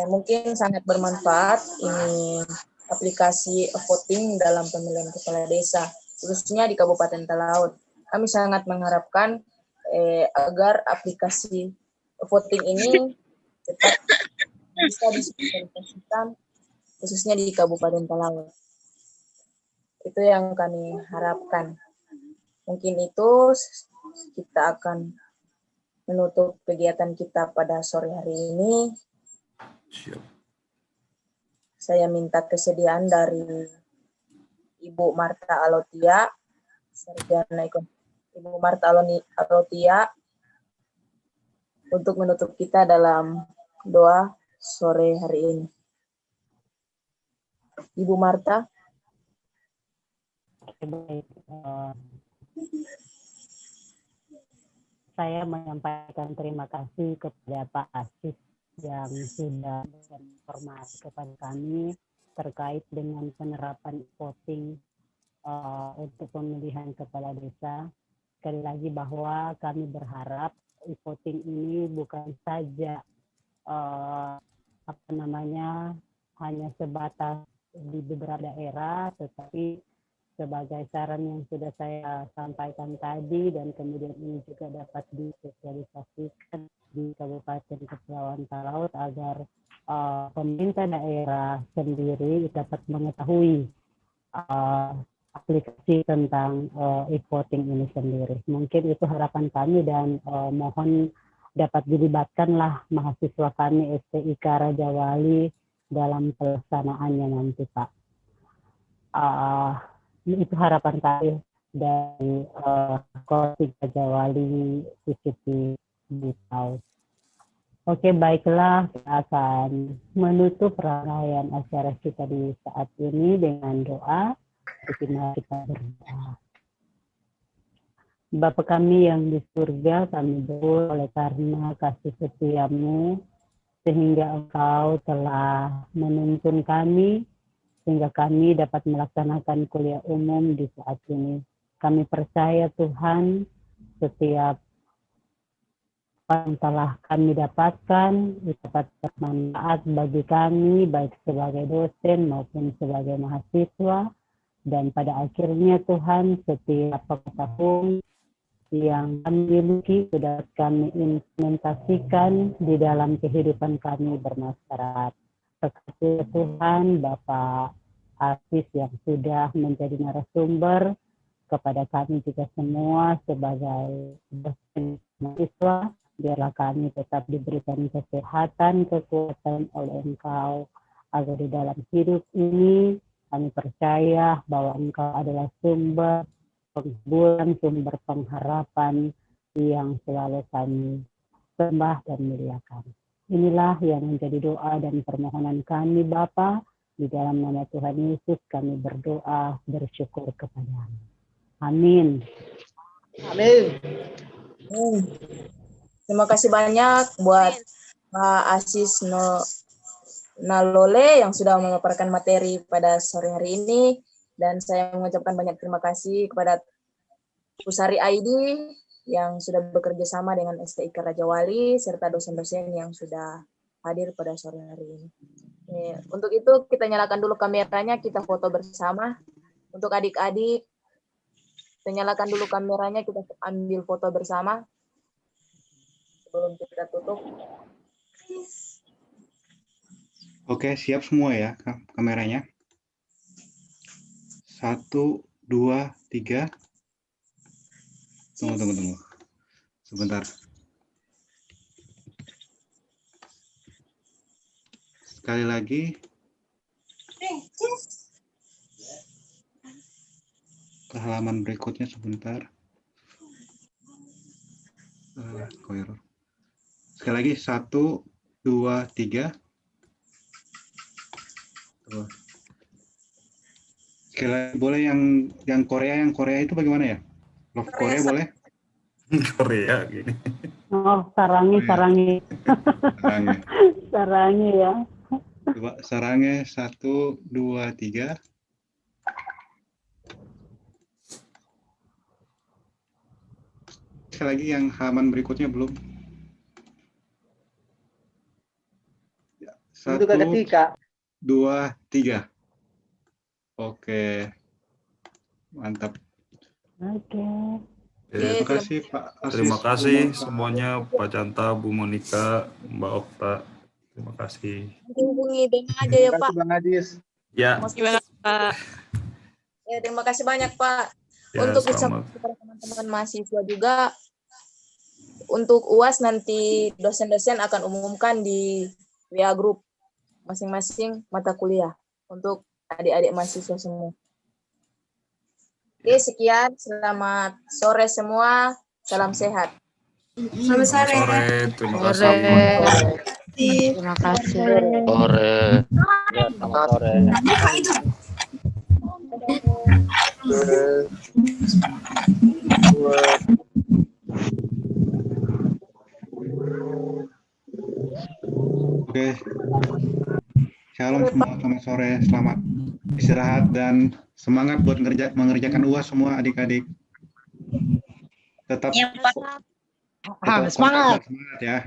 Mungkin sangat bermanfaat ini aplikasi voting dalam pemilihan kepala desa, khususnya di Kabupaten Talaut. Kami sangat mengharapkan agar aplikasi voting ini tetap bisa disosialisasikan khususnya di Kabupaten Talaut. Itu yang kami harapkan. Mungkin itu kita akan menutup kegiatan kita pada sore hari ini. Siap. Saya minta kesediaan dari Ibu Marta Alotia, Sarjana Ekonomi, Ibu Marta Alotia, untuk menutup kita dalam doa sore hari ini. Ibu Marta. Baik. Saya menyampaikan terima kasih kepada Pak Asis yang sudah memberikan informasi kepada kami terkait dengan penerapan voting untuk pemilihan kepala desa. Sekali lagi bahwa kami berharap voting ini bukan saja hanya sebatas di beberapa daerah, tetapi sebagai saran yang sudah saya sampaikan tadi dan kemudian ini juga dapat disosialisasikan di Kabupaten Kepulauan Talaut agar pemerintah daerah sendiri dapat mengetahui aplikasi tentang e-voting ini sendiri. Mungkin itu harapan kami dan mohon dapat dilibatkanlah mahasiswa kami STIK Raja Wali dalam pelaksanaannya nanti, Pak. Itu harapan kami dari Korti Raja Wali CCP Bintau. Oke, baiklah, kita akan menutup rangkaian acara kita di saat ini dengan doa. Mari kita berdoa. Bapa kami yang di surga, kami berdoa oleh karena kasih setiamu, sehingga Engkau telah menuntun kami, sehingga kami dapat melaksanakan kuliah umum di saat ini. Kami percaya Tuhan, setiap yang telah kami dapatkan dapat bermanfaat bagi kami, baik sebagai dosen maupun sebagai mahasiswa. Dan pada akhirnya Tuhan, setiap tahun yang kami miliki sudah kami implementasikan di dalam kehidupan kami bermasyarakat. Terkasih Tuhan, Bapak Asis yang sudah menjadi narasumber, kepada kami juga semua sebagai dosen mahasiswa, biarlah kami tetap diberikan kesehatan, kekuatan oleh Engkau, agar di dalam hidup ini kami percaya bahwa Engkau adalah sumber penghiburan, sumber pengharapan yang selalu kami sembah dan muliakan. Inilah yang menjadi doa dan permohonan kami Bapa, di dalam nama Tuhan Yesus kami berdoa, bersyukur kepada-Mu. Amin. Amin. Terima kasih banyak buat Pak Asis Nalole yang sudah memaparkan materi pada sore hari ini, dan saya mengucapkan banyak terima kasih kepada Pusari Aidi yang sudah bekerja sama dengan STIK Raja Wali serta dosen-dosen yang sudah hadir pada sore hari ini. Untuk itu kita nyalakan dulu kameranya, kita foto bersama. Untuk adik-adik, kita nyalakan dulu kameranya, kita ambil foto bersama sebelum kita tutup. Oke, siap semua ya kameranya. 1, 2, 3. Tunggu. Sebentar. Sekali lagi. Ke halaman berikutnya sebentar. Sekali lagi 1, 2, 3. Sekali lagi, boleh yang Korea itu bagaimana ya? Love Korea boleh? Korea gini. Oh, sarangi. Sarangi ya. Coba sarangi 1, 2, 3. Sekali lagi yang halaman berikutnya belum. Ya, Untuk ketika 2, 3. Oke. Mantap. Oke. Terima kasih Pak Asis. Terima kasih semuanya, Pak Canta, Bu Monika, Mbak Okta. Terima kasih. Hubungi Dema aja ya Pak. Bang Adis. Ya. Pak. Ya, terima kasih banyak Pak. Ya, Untuk selamat. kepada teman-teman mahasiswa juga, untuk UAS nanti dosen-dosen akan umumkan di WA Group masing-masing mata kuliah untuk adik-adik mahasiswa semua. Oke, sekian. Selamat sore semua. Salam sehat. Selamat Selamat sore. Terima kasih. Terima kasih. Sore. Ya, selamat sore. Oke. Shalom semua, selamat sore, selamat istirahat dan semangat buat mengerjakan UAS semua adik-adik. Tetap Ya, Pak. tetap Semangat. semangat ya.